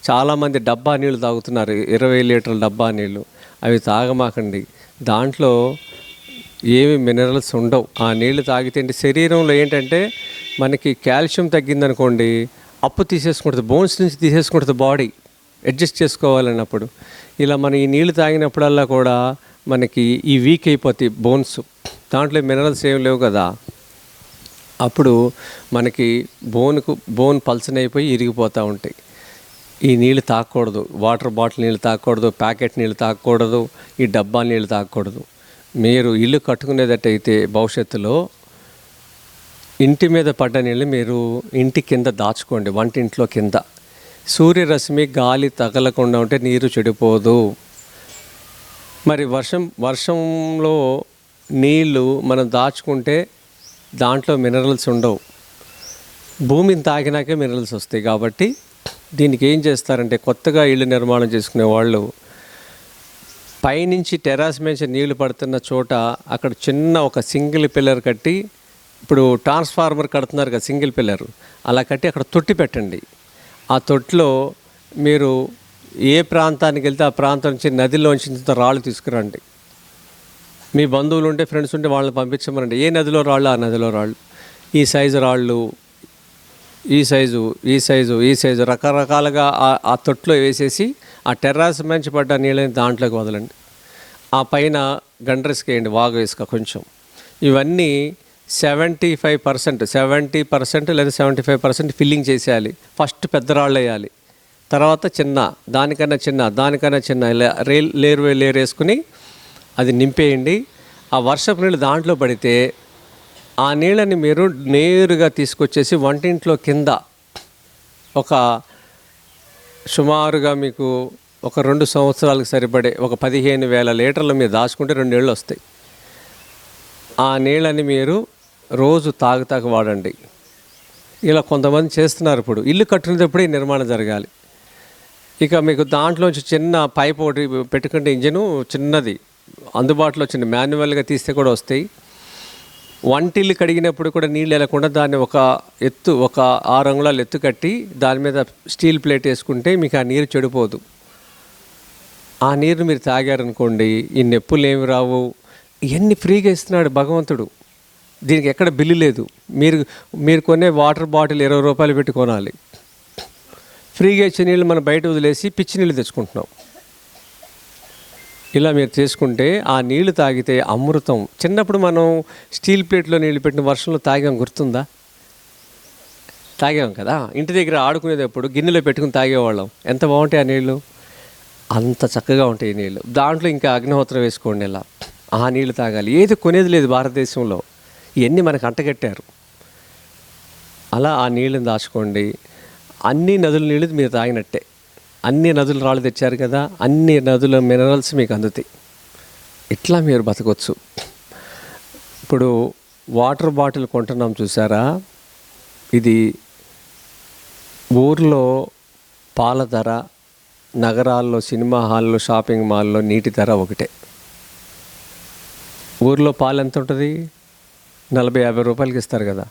చాలామంది డబ్బా నీళ్ళు తాగుతున్నారు, 20 లీటర్ల డబ్బా నీళ్ళు. అవి తాగమాకండి. దాంట్లో ఏమి మినరల్స్ ఉండవు. ఆ నీళ్లు తాగితే శరీరంలో ఏంటంటే మనకి కాల్షియం తగ్గిందనుకోండి, అప్పు తీసేసుకుంటుంది, బోన్స్ నుంచి తీసేసుకుంటుంది బాడీ అడ్జస్ట్ చేసుకోవాలన్నప్పుడు. ఇలా మనం ఈ నీళ్లు తాగినప్పుడల్లా కూడా మనకి ఈ వీక్ అయిపోతాయి బోన్స్. దాంట్లో మినరల్స్ ఏం లేవు కదా. అప్పుడు మనకి బోన్ పల్సన్ అయిపోయి ఇరిగిపోతూ ఉంటాయి. ఈ నీళ్ళు తాగకూడదు. వాటర్ బాటిల్ నీళ్ళు తాగకూడదు, ప్యాకెట్ నీళ్ళు తాగకూడదు, ఈ డబ్బా నీళ్ళు తాగకూడదు. మీరు ఇల్లు కట్టుకునేటట్టయితే భవిష్యత్తులో ఇంటి మీద పడ్డ నీళ్ళు మీరు ఇంటి కింద దాచుకోండి, వంటింట్లో కింద. సూర్యరశ్మి గాలి తగలకుండా ఉంటే నీరు చెడిపోదు. మరి వర్షంలో నీళ్ళు మనం దాచుకుంటే దాంట్లో మినరల్స్ ఉండవు. భూమిని తాకినాకే మినరల్స్ వస్తాయి. కాబట్టి దీనికి ఏం చేస్తారంటే, కొత్తగా ఇల్లు నిర్మాణం చేసుకునే వాళ్ళు పైనుంచి టెర్రస్ మీద నీళ్లు పడుతున్న చోట అక్కడ చిన్న ఒక సింగిల్ పిల్లర్ కట్టి, ఇప్పుడు ట్రాన్స్ఫార్మర్ కడుతున్నారు కదా సింగిల్ పిల్లర్, అలా కట్టి అక్కడ తొట్టి పెట్టండి. ఆ తొట్టిలో మీరు ఏ ప్రాంతానికి వెళ్తే ఆ ప్రాంతం నుంచి నదిలోంచి రాళ్ళు తీసుకురండి. మీ బంధువులు ఉంటే, ఫ్రెండ్స్ ఉంటే వాళ్ళని పంపించమనండి. ఏ నదిలో రాళ్ళు ఆ నదిలో రాళ్ళు, ఈ సైజు రాళ్ళు, ఈ సైజు రకరకాలుగా ఆ తొట్లో వేసేసి ఆ టెర్రాస్ మంచి పడ్డ నీళ్ళని దాంట్లోకి వదలండి. ఆ పైన గండ్రస్కేయండి, వాగు వేసుక కొంచెం. ఇవన్నీ 70% లేదా 75% ఫిల్లింగ్ చేసేయాలి. ఫస్ట్ పెద్ద రాళ్ళు వేయాలి, తర్వాత దానికన్నా చిన్న ఇలా లేరు వేసుకుని అది నింపేయండి. ఆ వర్షపు నీళ్ళు దాంట్లో పడితే ఆ నీళ్ళని మీరు నేరుగా తీసుకొచ్చేసి వంటింట్లో కింద ఒక సుమారుగా మీకు ఒక 2 సంవత్సరాలకు సరిపడే ఒక 15,000 లీటర్లు మీరు దాచుకుంటే 2 ఏళ్ళు వస్తాయి. ఆ నీళ్ళని మీరు రోజు తాగుతాక వాడండి. ఇలా కొంతమంది చేస్తున్నారు. ఇప్పుడు ఇల్లు కట్టుకునేటప్పుడే నిర్మాణం జరగాలి. ఇక మీకు దాంట్లోంచి చిన్న పైప్ ఒకటి పెట్టుకుంటే ఇంజను చిన్నది అందుబాటులో వచ్చింది, మాన్యువల్గా తీస్తే కూడా వస్తాయి. వంటిల్లు కడిగినప్పుడు కూడా నీళ్ళు వెళ్ళకుండా దాన్ని ఒక 6 అంగుళాలు ఎత్తు కట్టి దాని మీద స్టీల్ ప్లేట్ వేసుకుంటే మీకు ఆ నీరు చెడిపోదు. ఆ నీరు మీరు తాగారనుకోండి, ఈ నొప్పులు ఏమి రావు, ఇవన్నీ ఫ్రీగా ఇస్తున్నాడు భగవంతుడు. దీనికి ఎక్కడ బిల్లు లేదు. మీరు మీరు కొనే వాటర్ బాటిల్ 20 రూపాయలు పెట్టి కొనాలి. ఫ్రీగా ఇచ్చే నీళ్ళు మనం బయట వదిలేసి పిచ్చి నీళ్ళు తెచ్చుకుంటున్నాం. ఇలా మీరు చేసుకుంటే ఆ నీళ్లు తాగితే అమృతం. చిన్నప్పుడు మనం స్టీల్ ప్లేట్లో నీళ్ళు పెట్టిన వర్షంలో తాగాం, గుర్తుందా? తాగాం కదా. ఇంటి దగ్గర ఆడుకునేటప్పుడు గిన్నెలో పెట్టుకుని తాగేవాళ్ళం. ఎంత బాగుంటాయి ఆ నీళ్ళు, అంత చక్కగా ఉంటాయి ఈ నీళ్ళు. దాంట్లో ఇంకా అగ్నిహోత్రం వేసుకోండి, ఇలా ఆ నీళ్ళు తాగాలి. ఏది కొనేది లేదు భారతదేశంలో, ఇవన్నీ మనకు అంటగట్టారు. అలా ఆ నీళ్ళని దాచుకోండి. అన్ని నదుల నీళ్ళు మీరు తాగినట్టే. అన్ని నదులు రాళ్ళు తెచ్చారు కదా, అన్ని నదుల మినరల్స్ మీకు అందుతాయి. ఇట్లా మీరు బతకొచ్చు. ఇప్పుడు వాటర్ బాటిల్ కొంటున్నాం చూసారా, ఇది ఊర్లో పాల ధర, నగరాల్లో సినిమా హాల్లో షాపింగ్ మాల్లో నీటి ధర ఒకటే. ఊర్లో పాలు ఎంత ఉంటుంది? 40-50 రూపాయలకి ఇస్తారు కదా,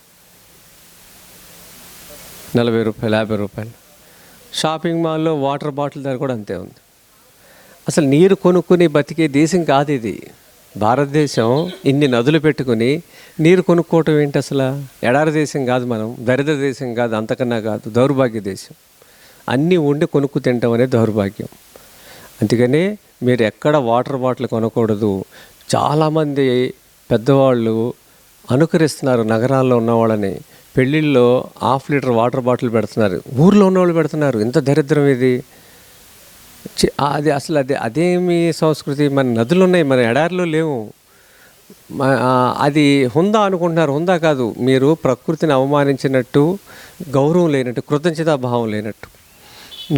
40 రూపాయలు 50 రూపాయలు. షాపింగ్ మాల్లో వాటర్ బాటిల్ ధర కూడా అంతే ఉంది. అసలు నీరు కొనుక్కుని బతికే దేశం కాదు ఇది. భారతదేశం ఇన్ని నదులు పెట్టుకుని నీరు కొనుక్కోవటం ఏంటి? అసలు ఎడారి దేశం కాదు మనం, దరిద్ర దేశం కాదు, అంతకన్నా కాదు, దౌర్భాగ్య దేశం. అన్నీ ఉండి కొనుక్కు తింటాం అనేది దౌర్భాగ్యం. అందుకని మీరు ఎక్కడ వాటర్ బాటిల్ కొనకూడదు. చాలామంది పెద్దవాళ్ళు అనుకరిస్తున్నారు నగరాల్లో ఉన్నవాళ్ళని. పెళ్ళిళ్ళలో 1/2 లీటర్ వాటర్ బాటిల్ పెడుతున్నారు, ఊర్లో ఉన్నవాళ్ళు పెడుతున్నారు. ఎంత దరిద్రం ఇది! అది అసలు అదేమి సంస్కృతి? మన నదులు ఉన్నాయి, మన ఎడారిలో లేవు. అది హుందా అనుకుంటున్నారు. హుందా కాదు. మీరు ప్రకృతిని అవమానించినట్టు, గౌరవం లేనట్టు, కృతజ్ఞతాభావం లేనట్టు.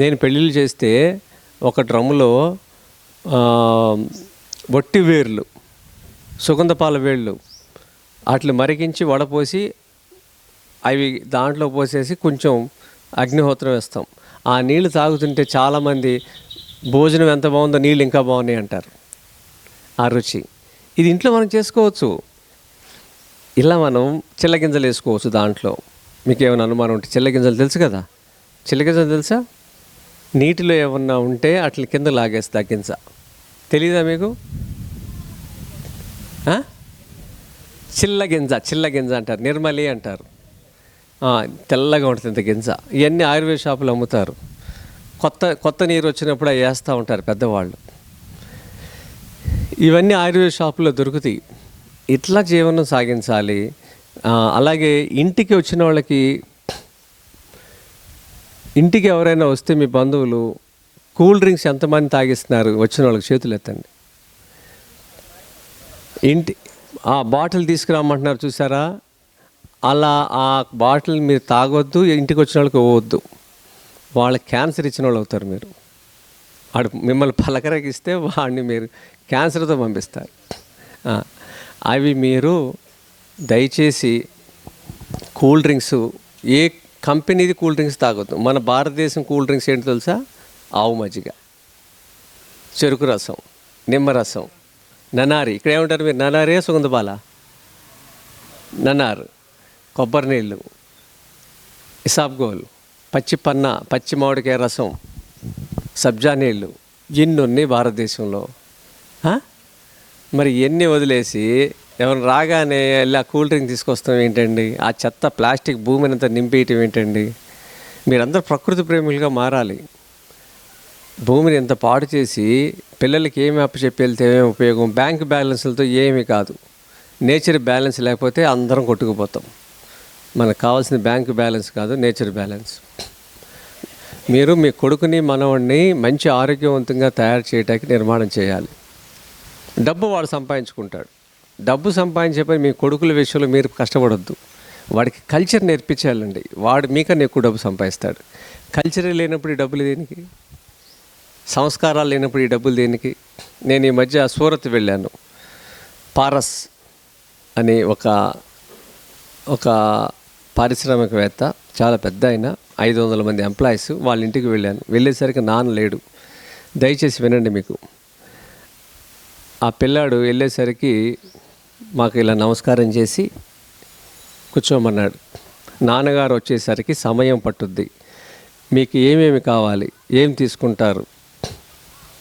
నేను పెళ్ళిళ్ళు చేస్తే ఒక డ్రమ్ములో వట్టి వేర్లు, సుగంధపాల వేళ్ళు వాటిని మరిగించి వడపోసి అవి దాంట్లో పోసేసి కొంచెం అగ్నిహోత్రం వేస్తాం. ఆ నీళ్లు తాగుతుంటే చాలామంది భోజనం ఎంత బాగుందో నీళ్ళు ఇంకా బాగున్నాయి అంటారు. ఆ రుచి ఇది ఇంట్లో మనం చేసుకోవచ్చు. ఇలా మనం చిల్లగింజలు వేసుకోవచ్చు దాంట్లో. మీకు ఏమైనా అనుమానం ఉంటే, చిల్లగింజలు తెలుసు కదా, చిల్లగింజలు తెలుసా? నీటిలో ఏమన్నా ఉంటే అట్ల కింద లాగేస్తా గింజ. తెలీదా మీకు? చిల్లగింజ అంటారు, నిర్మలి అంటారు. తెల్లగా ఉంటుంది గింజ. ఇవన్నీ ఆయుర్వేద షాపులు అమ్ముతారు. కొత్త నీరు వచ్చినప్పుడు అవి వేస్తూ ఉంటారు పెద్దవాళ్ళు. ఇవన్నీ ఆయుర్వేద షాపులో దొరుకుతాయి. ఇట్లా జీవనం సాగించాలి. అలాగే ఇంటికి వచ్చిన వాళ్ళకి, ఇంటికి ఎవరైనా వస్తే మీ బంధువులు కూల్ డ్రింక్స్ ఎంతమంది తాగిస్తున్నారు? వచ్చిన వాళ్ళకి చేతులు ఎత్తండి. బాటిల్ తీసుకురామంటున్నారు చూసారా, అలా ఆ బాటిల్ మీరు తాగొద్దు, ఇంటికి వచ్చిన వాళ్ళకి ఇవ్వద్దు. వాళ్ళకి క్యాన్సర్ ఇచ్చిన వాళ్ళు అవుతారు మీరు. వాడు మిమ్మల్ని పలకరగిస్తే వాడిని మీరు క్యాన్సర్తో పంపిస్తారు. అవి మీరు దయచేసి కూల్ డ్రింక్స్, ఏ కంపెనీది కూల్ డ్రింక్స్ తాగొద్దు. మన భారతదేశం కూల్ డ్రింక్స్ ఏంటి తెలుసా? ఆవు మజ్జిగ, చెరుకు రసం, నిమ్మరసం, ననారి. ఇక్కడ ఏమంటారు మీరు? ననారే సుగంధపాల, ననారు, కొబ్బరి నీళ్ళు, ఇసాబ్గోల్, పచ్చి పన్న, పచ్చి మామిడికాయ రసం, సబ్జా నీళ్ళు, ఇన్ని ఉన్నాయి భారతదేశంలో. మరి ఎన్ని వదిలేసి ఎవరు రాగానే ఇలా కూల్ డ్రింక్ తీసుకొస్తాం ఏంటండి? ఆ చెత్త ప్లాస్టిక్ భూమిని అంతా నింపేయటం ఏంటండి? మీరందరూ ప్రకృతి ప్రేమిలుగా మారాలి. భూమిని ఎంత పాడు చేసి పిల్లలకి ఏమి అప్పచెప్పి వెళ్తే ఏమేమి ఉపయోగం? బ్యాంక్ బ్యాలెన్స్లతో ఏమీ కాదు. నేచర్ బ్యాలెన్స్ లేకపోతే అందరం కొట్టుకుపోతాం. మనకు కావాల్సిన బ్యాంక్ బ్యాలెన్స్ కాదు, నేచర్ బ్యాలెన్స్. మీరు మీ కొడుకుని మనవాడిని మంచి ఆరోగ్యవంతంగా తయారు చేయడానికి నిర్మాణం చేయాలి. డబ్బు వాడు సంపాదించుకుంటాడు. డబ్బు సంపాదించే పని మీ కొడుకుల విషయంలో మీరు కష్టపడొద్దు. వాడికి కల్చర్ నేర్పించాలండి. వాడు మీకన్నా ఎక్కువ డబ్బు సంపాదిస్తాడు. కల్చరే లేనప్పుడు ఈ డబ్బులు దేనికి? సంస్కారాలు లేనప్పుడు ఈ డబ్బులు దేనికి? నేను ఈ మధ్య సూరత్ వెళ్ళాను. పారస్ అని ఒక పారిశ్రామికవేత్త, చాలా పెద్ద ఆయన, 500 మంది ఎంప్లాయీస్. వాళ్ళ ఇంటికి వెళ్ళాను. వెళ్ళేసరికి నాన్న లేడు. దయచేసి వినండి. మీకు ఆ పిల్లాడు వెళ్ళేసరికి మాకు ఇలా నమస్కారం చేసి కూర్చోమన్నాడు. నాన్నగారు వచ్చేసరికి సమయం పట్టుద్ది. మీకు ఏమేమి కావాలి, ఏం తీసుకుంటారు?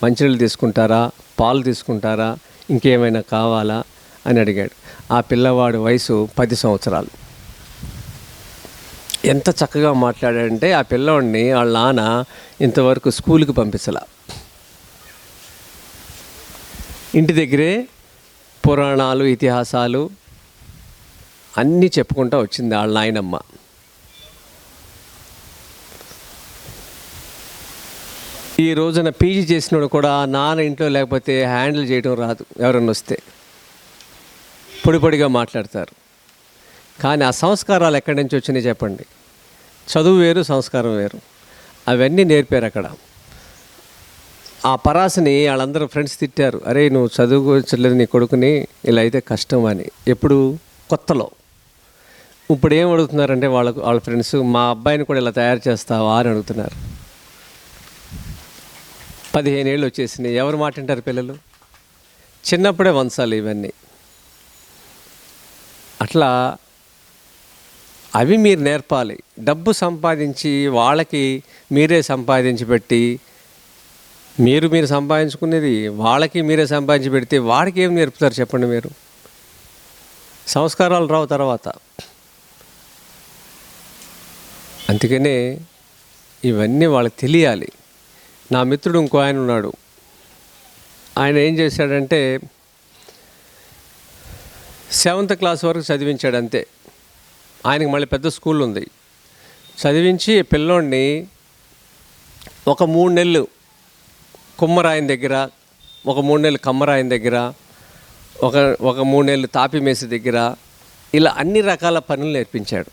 మంచినీళ్ళు తీసుకుంటారా, పాలు తీసుకుంటారా, ఇంకేమైనా కావాలా? అని అడిగాడు. ఆ పిల్లవాడి వయసు 10 సంవత్సరాలు. ఎంత చక్కగా మాట్లాడాడంటే ఆ పిల్లవాడిని వాళ్ళ నాన్న ఇంతవరకు స్కూల్కి పంపించలా. ఇంటి దగ్గరే పురాణాలు, ఇతిహాసాలు అన్నీ చెప్పుకుంటూ వచ్చింది వాళ్ళ నాయనమ్మ. ఈ రోజున పీజీ చేసినోడు కూడా నాన్న ఇంట్లో లేకపోతే హ్యాండిల్ చేయడం రాదు. ఎవరన్నా వస్తే పొడిగా మాట్లాడతారు. కానీ ఆ సంస్కారాలు ఎక్కడి నుంచి వచ్చినాయి చెప్పండి? చదువు వేరు, సంస్కారం వేరు. అవన్నీ నేర్పారు అక్కడ. ఆ పరాశని వాళ్ళందరూ ఫ్రెండ్స్ తిట్టారు, అరే నువ్వు చదువుకోవచ్చలేదు నీ కొడుకుని, ఇలా అయితే కష్టం అని. ఎప్పుడు కొత్తలో. ఇప్పుడు ఏం అడుగుతున్నారంటే వాళ్ళ ఫ్రెండ్స్, మా అబ్బాయిని కూడా ఇలా తయారు చేస్తావా అని అడుగుతున్నారు. 15 ఏళ్ళు వచ్చేసినాయి. ఎవరు మాట వింటారు పిల్లలు? చిన్నప్పుడే వంచాలి ఇవన్నీ. అట్లా అవి మీరు నేర్పాలి. డబ్బు సంపాదించి వాళ్ళకి మీరే సంపాదించి పెట్టి, మీరు సంపాదించుకునేది వాళ్ళకి మీరే సంపాదించి పెడితే వాడికి ఏం నేర్పుతారు చెప్పండి మీరు? సంస్కారాలు రావు తర్వాత. అందుకనే ఇవన్నీ వాళ్ళకి తెలియాలి. నా మిత్రుడు ఇంకో ఆయన ఉన్నాడు. ఆయన ఏం చేశాడంటే 7th క్లాస్ వరకు చదివించాడు అంతే. ఆయనకి మళ్ళీ పెద్ద స్కూల్ ఉంది. చదివించి పిల్లోడిని ఒక 3 నెలలు కుమ్మరాయన దగ్గర, ఒక 3 నెలలు కమ్మరాయన దగ్గర, ఒక 3 నెలలు తాపి మేసి దగ్గర, ఇలా అన్ని రకాల పనులు నేర్పించాడు.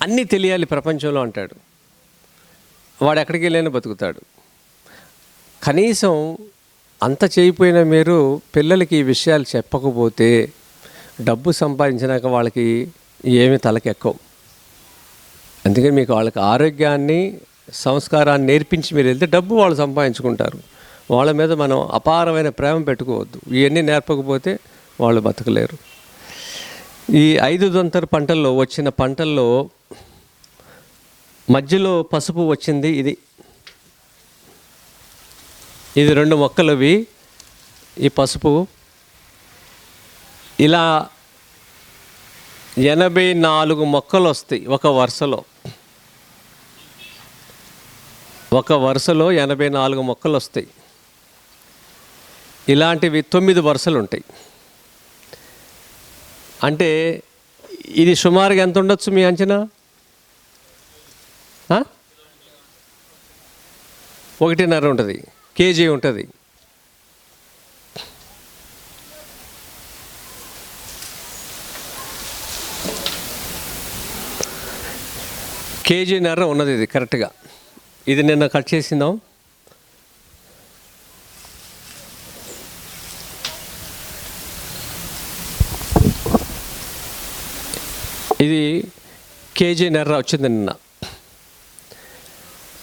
అన్నీ తెలియాలి ప్రపంచంలో అంటాడు. వాడు ఎక్కడికి వెళ్ళైనా బతుకుతాడు. కనీసం అంత చేయకపోయినా మీరు పిల్లలకి ఈ విషయాలు చెప్పకపోతే డబ్బు సంపాదించినాక వాళ్ళకి ఏమి తలకెక్కవు. అందుకని మీకు వాళ్ళకి ఆరోగ్యాన్ని, సంస్కారాన్ని నేర్పించి మీరు వెళ్తే డబ్బు వాళ్ళు సంపాదించుకుంటారు. వాళ్ళ మీద మనం అపారమైన ప్రేమ పెట్టుకోవద్దు. ఇవన్నీ నేర్పకపోతే వాళ్ళు బతకలేరు. ఈ 5 దొంతర పంటల్లో వచ్చిన పంటల్లో మధ్యలో పసుపు వచ్చింది. ఇది 2 మొక్కలు. ఈ పసుపు ఇలా 84 మొక్కలు వస్తాయి ఒక వరుసలో. 84 మొక్కలు వస్తాయి. ఇలాంటివి 9 వరుసలు ఉంటాయి. అంటే ఇది సుమారుగా ఎంత ఉండొచ్చు మీ అంచనా? 1.5 ఉంటుంది, కేజీ ఉంటుంది. కేజీన్నర ఉన్నది ఇది కరెక్ట్గా. ఇది నిన్న కట్ చేసిందాం. ఇది కేజీన్నర వచ్చింది నిన్న.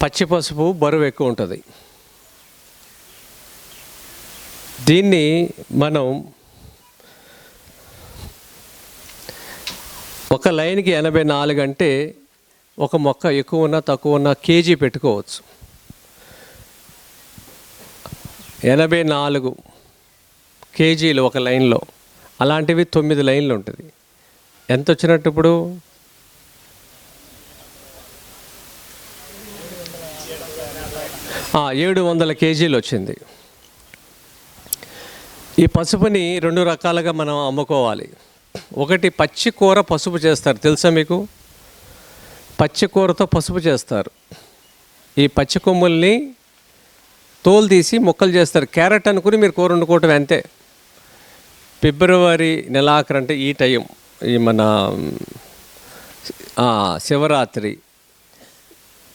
పచ్చి పసుపు బరువు ఎక్కువ ఉంటుంది. దీన్ని మనం ఒక లైన్కి 84 అంటే ఒక మొక్క ఎక్కువ ఉన్నా తక్కువ ఉన్నా కేజీ పెట్టుకోవచ్చు. 84 కేజీలు ఒక లైన్లో. అలాంటివి 9 లైన్లు ఉంటుంది. ఎంత వచ్చినట్టు ఇప్పుడు? 700 కేజీలు వచ్చింది. ఈ పసుపుని 2 రకాలుగా మనం అమ్ముకోవాలి. ఒకటి పచ్చి కూర పసుపు చేస్తారు, తెలుసా మీకు? పచ్చి కూరతో పసుపు చేస్తారు. ఈ పచ్చి కొమ్ముల్ని తోలు తీసి ముక్కలు చేస్తారు. క్యారెట్ అనుకుని మీరు కూర వండుకోవటం అంతే. ఫిబ్రవరి నెలాఖరు అంటే ఈ టైం, ఈ మన శివరాత్రి,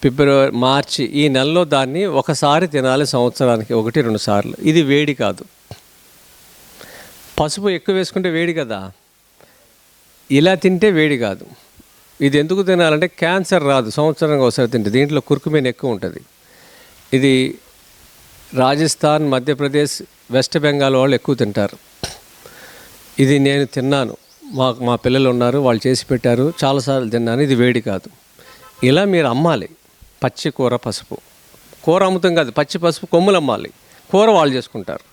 ఫిబ్రవరి, మార్చి, ఈ నెలలో దాన్ని ఒకసారి తినాలి, సంవత్సరానికి 1-2 సార్లు. ఇది వేడి కాదు. పసుపు ఎక్కువ వేసుకుంటే వేడి కదా, ఇలా తింటే వేడి కాదు. ఇది ఎందుకు తినాలంటే క్యాన్సర్ రాదు, సంవత్సరానికి ఒకసారి తింటే. దీంట్లో కుర్కుమిన్ ఎక్కువ ఉంటుంది. ఇది రాజస్థాన్, మధ్యప్రదేశ్, వెస్ట్ బెంగాల్ వాళ్ళు ఎక్కువ తింటారు. ఇది నేను తిన్నాను. మా పిల్లలు ఉన్నారు, వాళ్ళు చేసి పెట్టారు, చాలాసార్లు తిన్నాను. ఇది వేడి కాదు. ఇలా మీరు అమ్మాలి. పచ్చి కూర పసుపు, కూర అమ్ముతాం కాదు, పచ్చి పసుపు కొమ్ములు అమ్మాలి. కూర వాళ్ళు చేసుకుంటారు.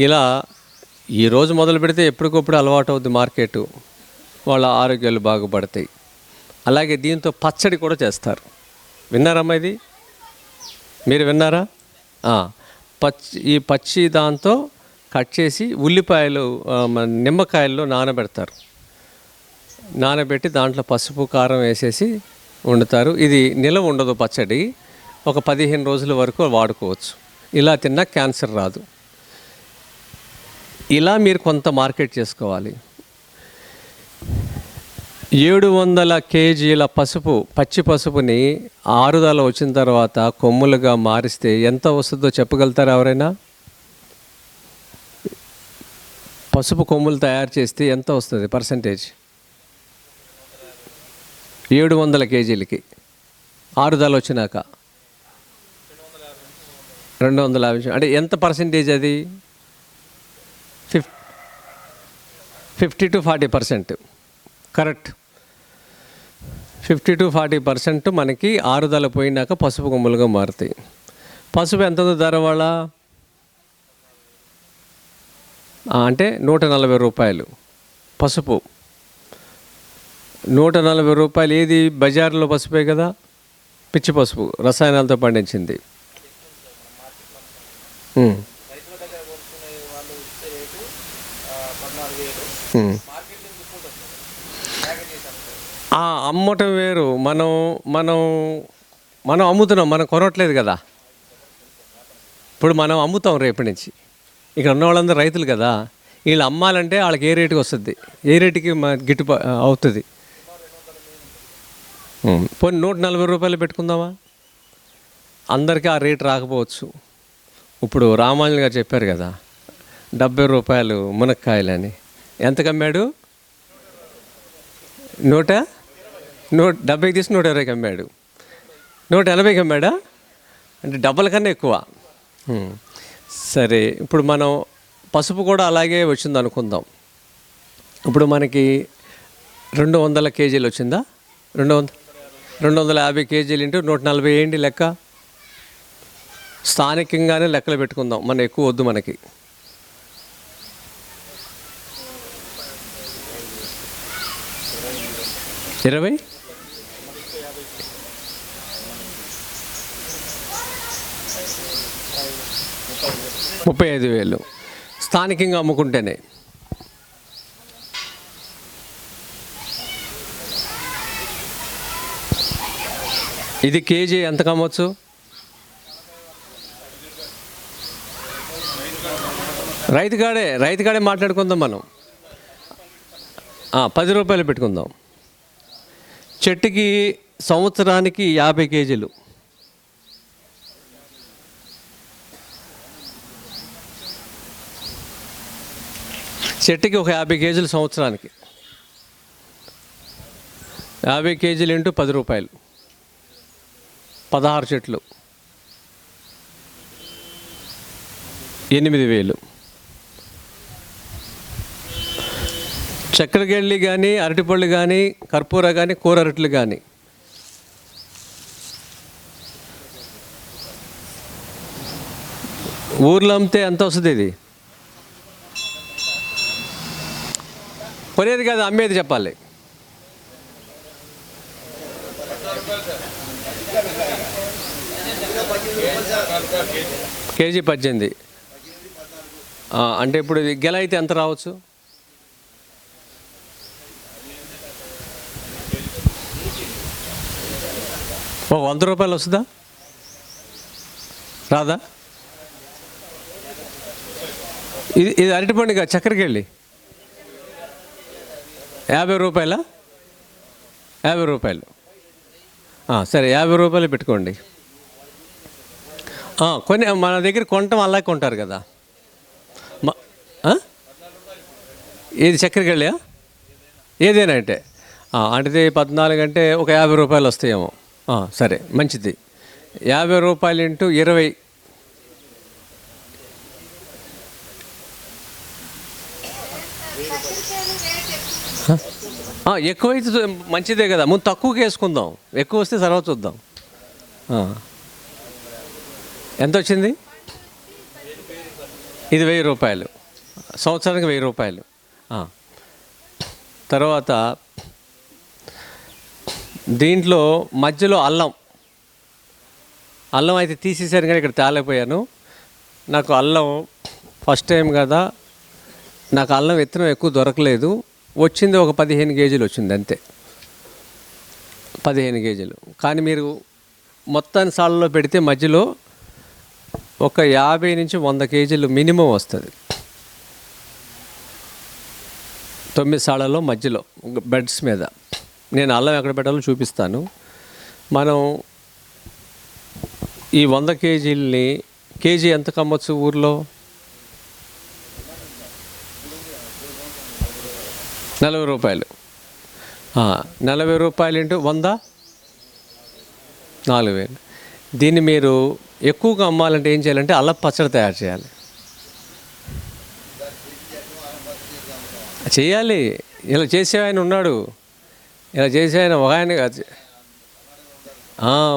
ఇలా ఈరోజు మొదలు పెడితే ఎప్పటికప్పుడు అలవాటు అవుద్ది మార్కెట్, వాళ్ళ ఆరోగ్యాలు బాగుపడతాయి. అలాగే దీంతో పచ్చడి కూడా చేస్తారు. విన్నారమ్మా ఇది? మీరు విన్నారా? ఈ పచ్చి దాంతో కట్ చేసి ఉల్లిపాయలు నిమ్మకాయల్లో నానబెడతారు. నానబెట్టి దాంట్లో పసుపు కారం వేసేసి వండుతారు. ఇది నిలవ ఉండదు పచ్చడి, ఒక 15 రోజుల వరకు వాడుకోవచ్చు. ఇలా తిన్నా క్యాన్సర్ రాదు. ఇలా మీరు కొంత మార్కెట్ చేసుకోవాలి. 700 కేజీల పసుపు, పచ్చి పసుపుని ఆరుదల వచ్చిన తర్వాత కొమ్ములుగా మారిస్తే ఎంత వస్తుందో చెప్పగలుగుతారా ఎవరైనా? పసుపు కొమ్ములు తయారు చేస్తే ఎంత వస్తుంది పర్సంటేజ్? 700 కేజీలకి ఆరుదల వచ్చినాక 250, అంటే ఎంత పర్సంటేజ్ అది? 50 to 40%. కరెక్ట్. 50 to 40% మనకి ఆరుదల పోయినాక పసుపు కొమ్ములుగా మారుతాయి. పసుపు ఎంత ధర వాళ్ళ? అంటే 140 రూపాయలు పసుపు. 140 రూపాయలు. ఏది? బజార్లో పసుపే కదా, పిచ్చి పసుపు, రసాయనాలతో పండించింది. అమ్మటం వేరు. మనం మనం మనం అమ్ముతున్నాం, మనం కొనట్లేదు కదా. ఇప్పుడు మనం అమ్ముతాం రేపటి నుంచి. ఇక్కడ ఉన్న వాళ్ళందరూ రైతులు కదా, వీళ్ళు అమ్మాలంటే వాళ్ళకి ఏ రేటుకి వస్తుంది, ఏ రేటుకి అవుతుంది. పోనీ 140 రూపాయలు పెట్టుకుందామా? అందరికీ ఆ రేటు రాకపోవచ్చు. ఇప్పుడు రామానుజన్ గారు చెప్పారు కదా, 70 రూపాయలు మునక్కాయలని. ఎంత కమ్మాడు? 170 తీసి 120 అమ్మాడు. 180 అమ్మాడా? అంటే డబ్బుల కన్నా ఎక్కువ. సరే, ఇప్పుడు మనం పసుపు కూడా అలాగే వచ్చింది అనుకుందాం. ఇప్పుడు మనకి 200 కేజీలు వచ్చిందా? 250 కేజీలు ఇంటూ 140 ఏంటి లెక్క? స్థానికంగానే లెక్కలు పెట్టుకుందాం, మన ఎక్కువ వద్దు మనకి. ఇరవై 35,000 స్థానికంగా అమ్ముకుంటేనే. ఇది కేజీ ఎంత కమ్మొచ్చు? రైతుగాడే మాట్లాడుకుందాం మనం. 10 రూపాయలు పెట్టుకుందాం. చెట్టుకి సంవత్సరానికి 50 కేజీలు. చెట్టుకి ఒక 50 కేజీలు సంవత్సరానికి. 50 కేజీలు ఇంటూ 10 రూపాయలు, 16 చెట్లు, 8,000. చక్కెర గెళ్ళి కానీ, అరటిపళ్ళు కానీ, కర్పూర కానీ, కూర అరట్లు కానీ. ఊర్లో అమ్మితే ఎంత వస్తుంది? ఇది కొనేది కాదు, అమ్మేది చెప్పాలి. కేజీ 18. అంటే ఇప్పుడు ఇది గెల అయితే ఎంత రావచ్చు? ఒక 100 రూపాయలు వస్తుందా? రాదా? ఇది అరటిపండుగా చక్కెరకి వెళ్ళి 50 రూపాయలా? 50 రూపాయలు. సరే, 50 రూపాయలు పెట్టుకోండి. కొన్ని మన దగ్గర కొంటాం, అలాగే కొంటారు కదా. ఏది చక్కెరకి వెళ్ళా? ఏదైనా అంటే 14 అంటే ఒక 50 రూపాయలు వస్తాయేమో. సరే, మంచిది. 50 రూపాయలు ఇంటూ 20. ఎక్కువైతే మంచిదే కదా, ముందు తక్కువకి వేసుకుందాం, ఎక్కువ వస్తే తర్వాత చూద్దాం. ఎంత వచ్చింది? ఇది 1000 రూపాయలు, సంవత్సరానికి 1000 రూపాయలు. తర్వాత దీంట్లో మధ్యలో అల్లం అయితే తీసేసాను, కానీ ఇక్కడ తేలేకపోయాను. నాకు అల్లం ఫస్ట్ టైం కదా, నాకు అల్లం విత్తనం ఎక్కువ దొరకలేదు. వచ్చింది ఒక 15 కేజీలు వచ్చింది అంతే, 15 కేజీలు. కానీ మీరు మొత్తాన్ని సాళ్ళలో పెడితే మధ్యలో ఒక 50 నుంచి 100 కేజీలు మినిమం వస్తుంది. 9 సాళ్ళలో మధ్యలో బెడ్స్ మీద. నేను అల్లం ఎక్కడ పెట్టాలో చూపిస్తాను. మనం ఈ 100 కేజీలని కేజీ ఎంత కమ్మొచ్చు ఊర్లో? 40 రూపాయలు. 40 రూపాయలు ఇంటూ 100 4000. దీన్ని మీరు ఎక్కువగా అమ్మాలంటే ఏం చేయాలంటే అల్లం పచ్చడి తయారు చేయాలి. చేయాలి. ఇలా చేసే ఆయన ఉన్నాడు, ఇలా చేసే ఆయన ఒక ఆయన కాదు.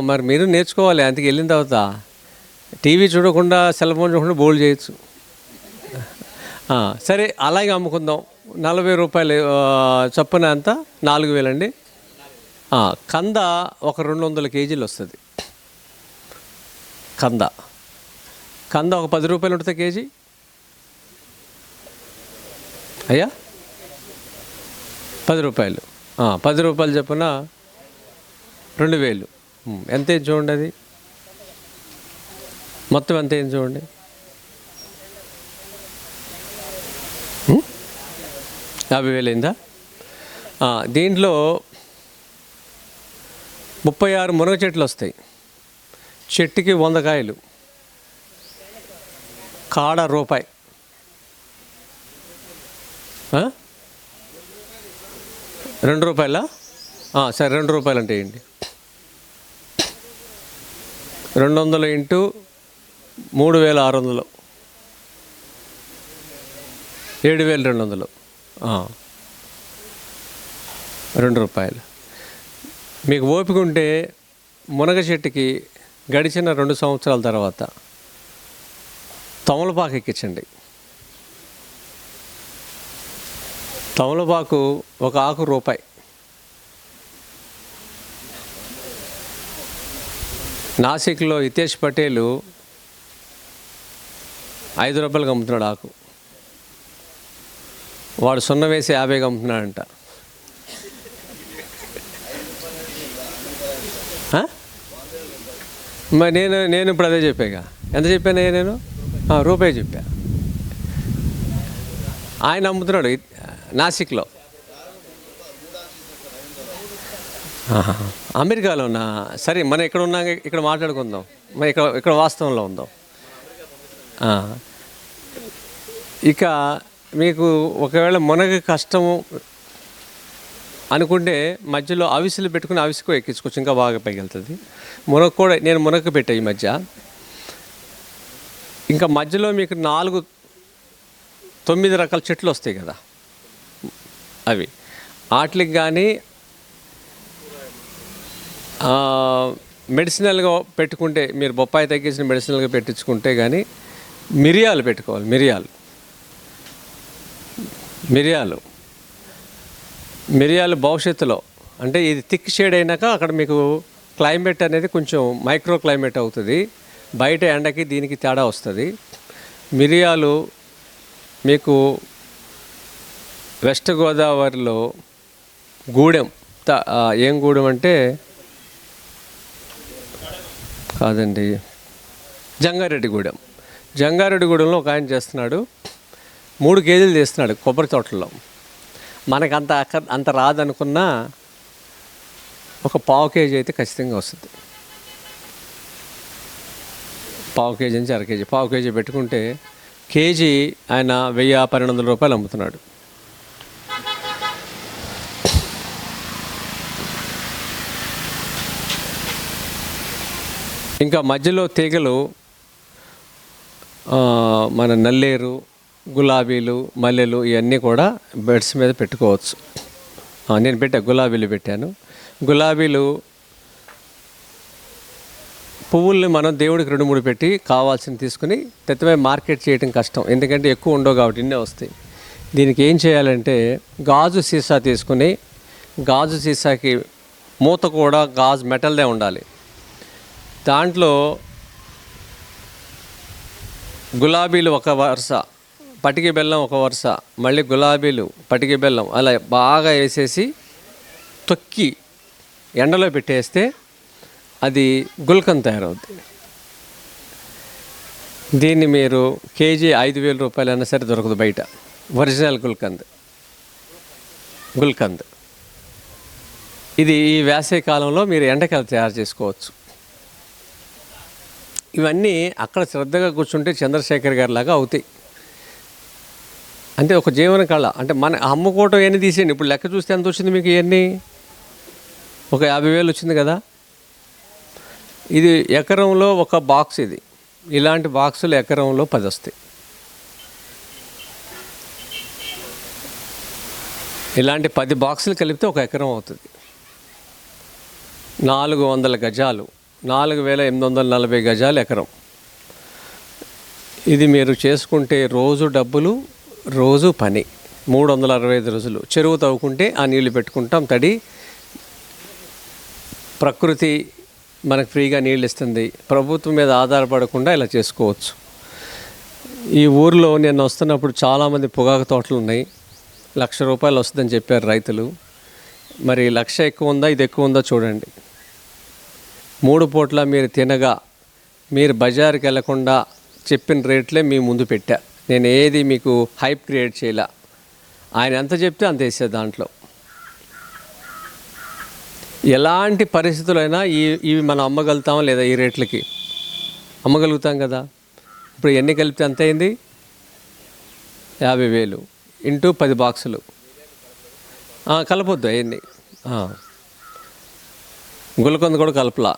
మరి మీరు నేర్చుకోవాలి. అందుకు వెళ్ళిన తర్వాత టీవీ చూడకుండా, సెల్ ఫోన్ చూడకుండా బోల్డ్ చేయొచ్చు. సరే, అలాగే అమ్ముకుందాం. 40 రూపాయలు చొప్పున అంతా 4000 అండి. కంద ఒక 200 కేజీలు వస్తుంది. కంద ఒక 10 రూపాయలు ఉంటుంది కేజీ. అయ్యా 10 రూపాయలు, 10 రూపాయలు చొప్పున 2000. ఎంత ఏం చూడండి, అది మొత్తం ఎంత ఏం చూడండి. 50,000 అయిందా? దీంట్లో 36 మునగ చెట్లు వస్తాయి. చెట్టుకి 100 కాయలు, కాడ రూపాయి. ₹2? సరే, ₹2 అంటే ఏంటి? 200 ఇంటూ 3600, 7200. ₹2. మీకు ఓపిక ఉంటే మునగ చెట్టుకి గడిచిన 2 సంవత్సరాల తర్వాత తమలపాకు ఎక్కించండి. తమలపాకు ఒక ఆకు ₹1. నాసిక్లో హితేష్ పటేలు ₹5 అమ్ముతున్నాడు ఆకు. వాడు 0 వేసి 50 అమ్ముతున్నాడంట. మరి నేను ఇప్పుడు అదే చెప్పాగా. ఎంత చెప్పాను నేను? ₹1 చెప్పా. ఆయన అమ్ముతున్నాడు నాసిక్లో. అమెరికాలోనా? సరే, మనం ఇక్కడ ఉన్నాక ఇక్కడ మాట్లాడుకుందాం. మరి ఇక్కడ వాస్తవంలో ఉందాం. ఇక మీకు ఒకవేళ మునగ కష్టము అనుకుంటే మధ్యలో అవిసెలు పెట్టుకుని అవిసెకు ఎక్కించుకోవచ్చు, ఇంకా బాగా పైకి వెళ్తుంది. మునగ కూడా నేను మునగ పెట్టా ఈ మధ్య. ఇంకా మధ్యలో మీకు 9 రకాల చెట్లు వస్తాయి కదా, అవి వాటికి కానీ మెడిసినల్గా పెట్టుకుంటే, మీరు బొప్పాయి తగ్గించిన మెడిసినల్గా పెట్టించుకుంటే కానీ మిరియాలు పెట్టుకోవాలి. మిరియాలు భవిష్యత్తులో, అంటే ఇది థిక్ షేడ్ అయినాక అక్కడ మీకు క్లైమేట్ అనేది కొంచెం మైక్రో క్లైమేట్ అవుతుంది. బయట ఎండకి దీనికి తేడా వస్తుంది. మిరియాలు మీకు వెస్ట్ గోదావరిలో గూడెం, ఏం గూడెం అంటే కాదండి, జంగారెడ్డిగూడెంలో ఒక ఆయన చేస్తున్నాడు. 3 కేజీలు చేస్తున్నాడు కొబ్బరి తోటలో. మనకు అంత రాదనుకున్నా ఒక 1/4 కేజీ అయితే ఖచ్చితంగా వస్తుంది. 1/4 కేజీ నుంచి 1/2 కేజీ, 1/4 కేజీ పెట్టుకుంటే కేజీ ఆయన 1000-1200 రూపాయలు అమ్ముతున్నాడు. ఇంకా మధ్యలో తీగలు మన నల్లేరు, గులాబీలు, మల్లెలు ఇవన్నీ కూడా బెడ్స్ మీద పెట్టుకోవచ్చు. నేను గులాబీలు పెట్టాను. గులాబీలు పువ్వుల్ని మనం దేవుడికి 2-3 పెట్టి కావాల్సింది తీసుకుని తెత్తమే మార్కెట్ చేయడం కష్టం, ఎందుకంటే ఎక్కువ ఉండవు కాబట్టి ఇన్నే వస్తాయి. దీనికి ఏం చేయాలంటే గాజు సీసా తీసుకుని, గాజు సీసాకి మూత కూడా గాజు మెటల్దే ఉండాలి. దాంట్లో గులాబీలు ఒక వరుస, పటికి బెల్లం ఒక వరుస, మళ్ళీ గులాబీలు, పటికి బెల్లం అలా బాగా వేసేసి తొక్కి ఎండలో పెట్టేస్తే అది గుల్కంద్ తయారవుతుంది. దీన్ని మీరు కేజీ 5,000 రూపాయలైనా సరే దొరకదు బయట. ఒరిజినల్ గుల్కంద్ ఇది ఈ వేసవి కాలంలో మీరు ఎండకాయలు తయారు చేసుకోవచ్చు. ఇవన్నీ అక్కడ శ్రద్ధగా కూర్చుంటే చంద్రశేఖర్ గారి లాగా అవుతాయి. అంటే ఒక జీవన కళ. అంటే మన అమ్ముకోవటం ఎన్ని తీసేయండి. ఇప్పుడు లెక్క చూస్తే ఎంత వచ్చింది మీకు? ఇవన్నీ ఒక 50,000 వచ్చింది కదా. ఇది ఎకరంలో ఒక బాక్స్. ఇది ఇలాంటి బాక్సులు ఎకరంలో 10 వస్తాయి. ఇలాంటి 10 బాక్సులు కలిపితే ఒక ఎకరం అవుతుంది. 400 గజాలు, 4,840 గజాలు ఎకరం. ఇది మీరు చేసుకుంటే రోజు డబ్బులు, రోజు పని, 365 రోజులు. చెరువు తవ్వుకుంటే ఆ నీళ్లు పెట్టుకుంటాం, తడి. ప్రకృతి మనకు ఫ్రీగా నీళ్ళు ఇస్తుంది. ప్రభుత్వం మీద ఆధారపడకుండా ఇలా చేసుకోవచ్చు. ఈ ఊరిలో నేను వస్తున్నప్పుడు చాలామంది పొగాకు తోటలు ఉన్నాయి. 1,00,000 రూపాయలు వస్తుందని చెప్పారు రైతులు. మరి 1,00,000 ఎక్కువ ఉందా, ఇది ఎక్కువ ఉందా చూడండి. 3 పూట్ల మీరు తినగా, మీరు బజారుకి వెళ్లకుండా చెప్పిన రేట్లే మీ ముందు పెట్టా. నేను ఏది మీకు హైప్ క్రియేట్ చేయలే. ఆయన ఎంత చెప్తే అంత వేసే. దాంట్లో ఎలాంటి పరిస్థితులైనా ఇవి మనం అమ్మగలుగుతామా లేదా? ఈ రేట్లకి అమ్మగలుగుతాం కదా. ఇప్పుడు ఎన్ని కలిపితే ఎంత అయింది? 50,000 ఇంటూ 10 బాక్సులు. కలపొద్దు అవన్నీ. గుల్కంద్ కూడా కలపలా.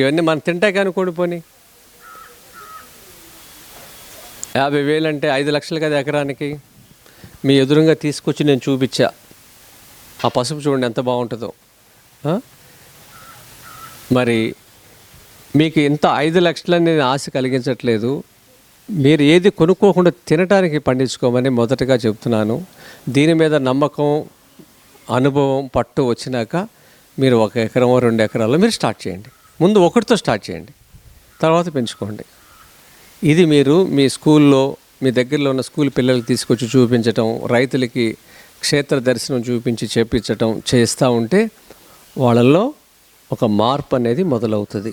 ఇవన్నీ మనం తింటాకే అనుకోండి. పోనీ 50,000 అంటే 5 లక్షలు కదా ఎకరానికి. మీ ఎదురుగా తీసుకొచ్చి నేను చూపించా. ఆ పసుపు చూడండి ఎంత బాగుంటుందో. మరి మీకు ఇంత 5 లక్షలని నేను ఆశ కలిగించట్లేదు. మీరు ఏది కొనుక్కోకుండా తినడానికి పండించుకోమని మొదటగా చెప్తున్నాను. దీని మీద నమ్మకం, అనుభవం, పట్టు వచ్చినాక మీరు 1 ఎకరమో 2 ఎకరాల్లో మీరు స్టార్ట్ చేయండి. ముందు 1తో స్టార్ట్ చేయండి, తర్వాత పెంచుకోండి. ఇది మీరు మీ స్కూల్లో, మీ దగ్గరలో ఉన్న స్కూల్ పిల్లలకి తీసుకొచ్చి చూపించటం, రైతులకి క్షేత్ర దర్శనం చూపించి చేపించటం చేస్తూ ఉంటే వాళ్ళల్లో ఒక మార్పు అనేది మొదలవుతుంది.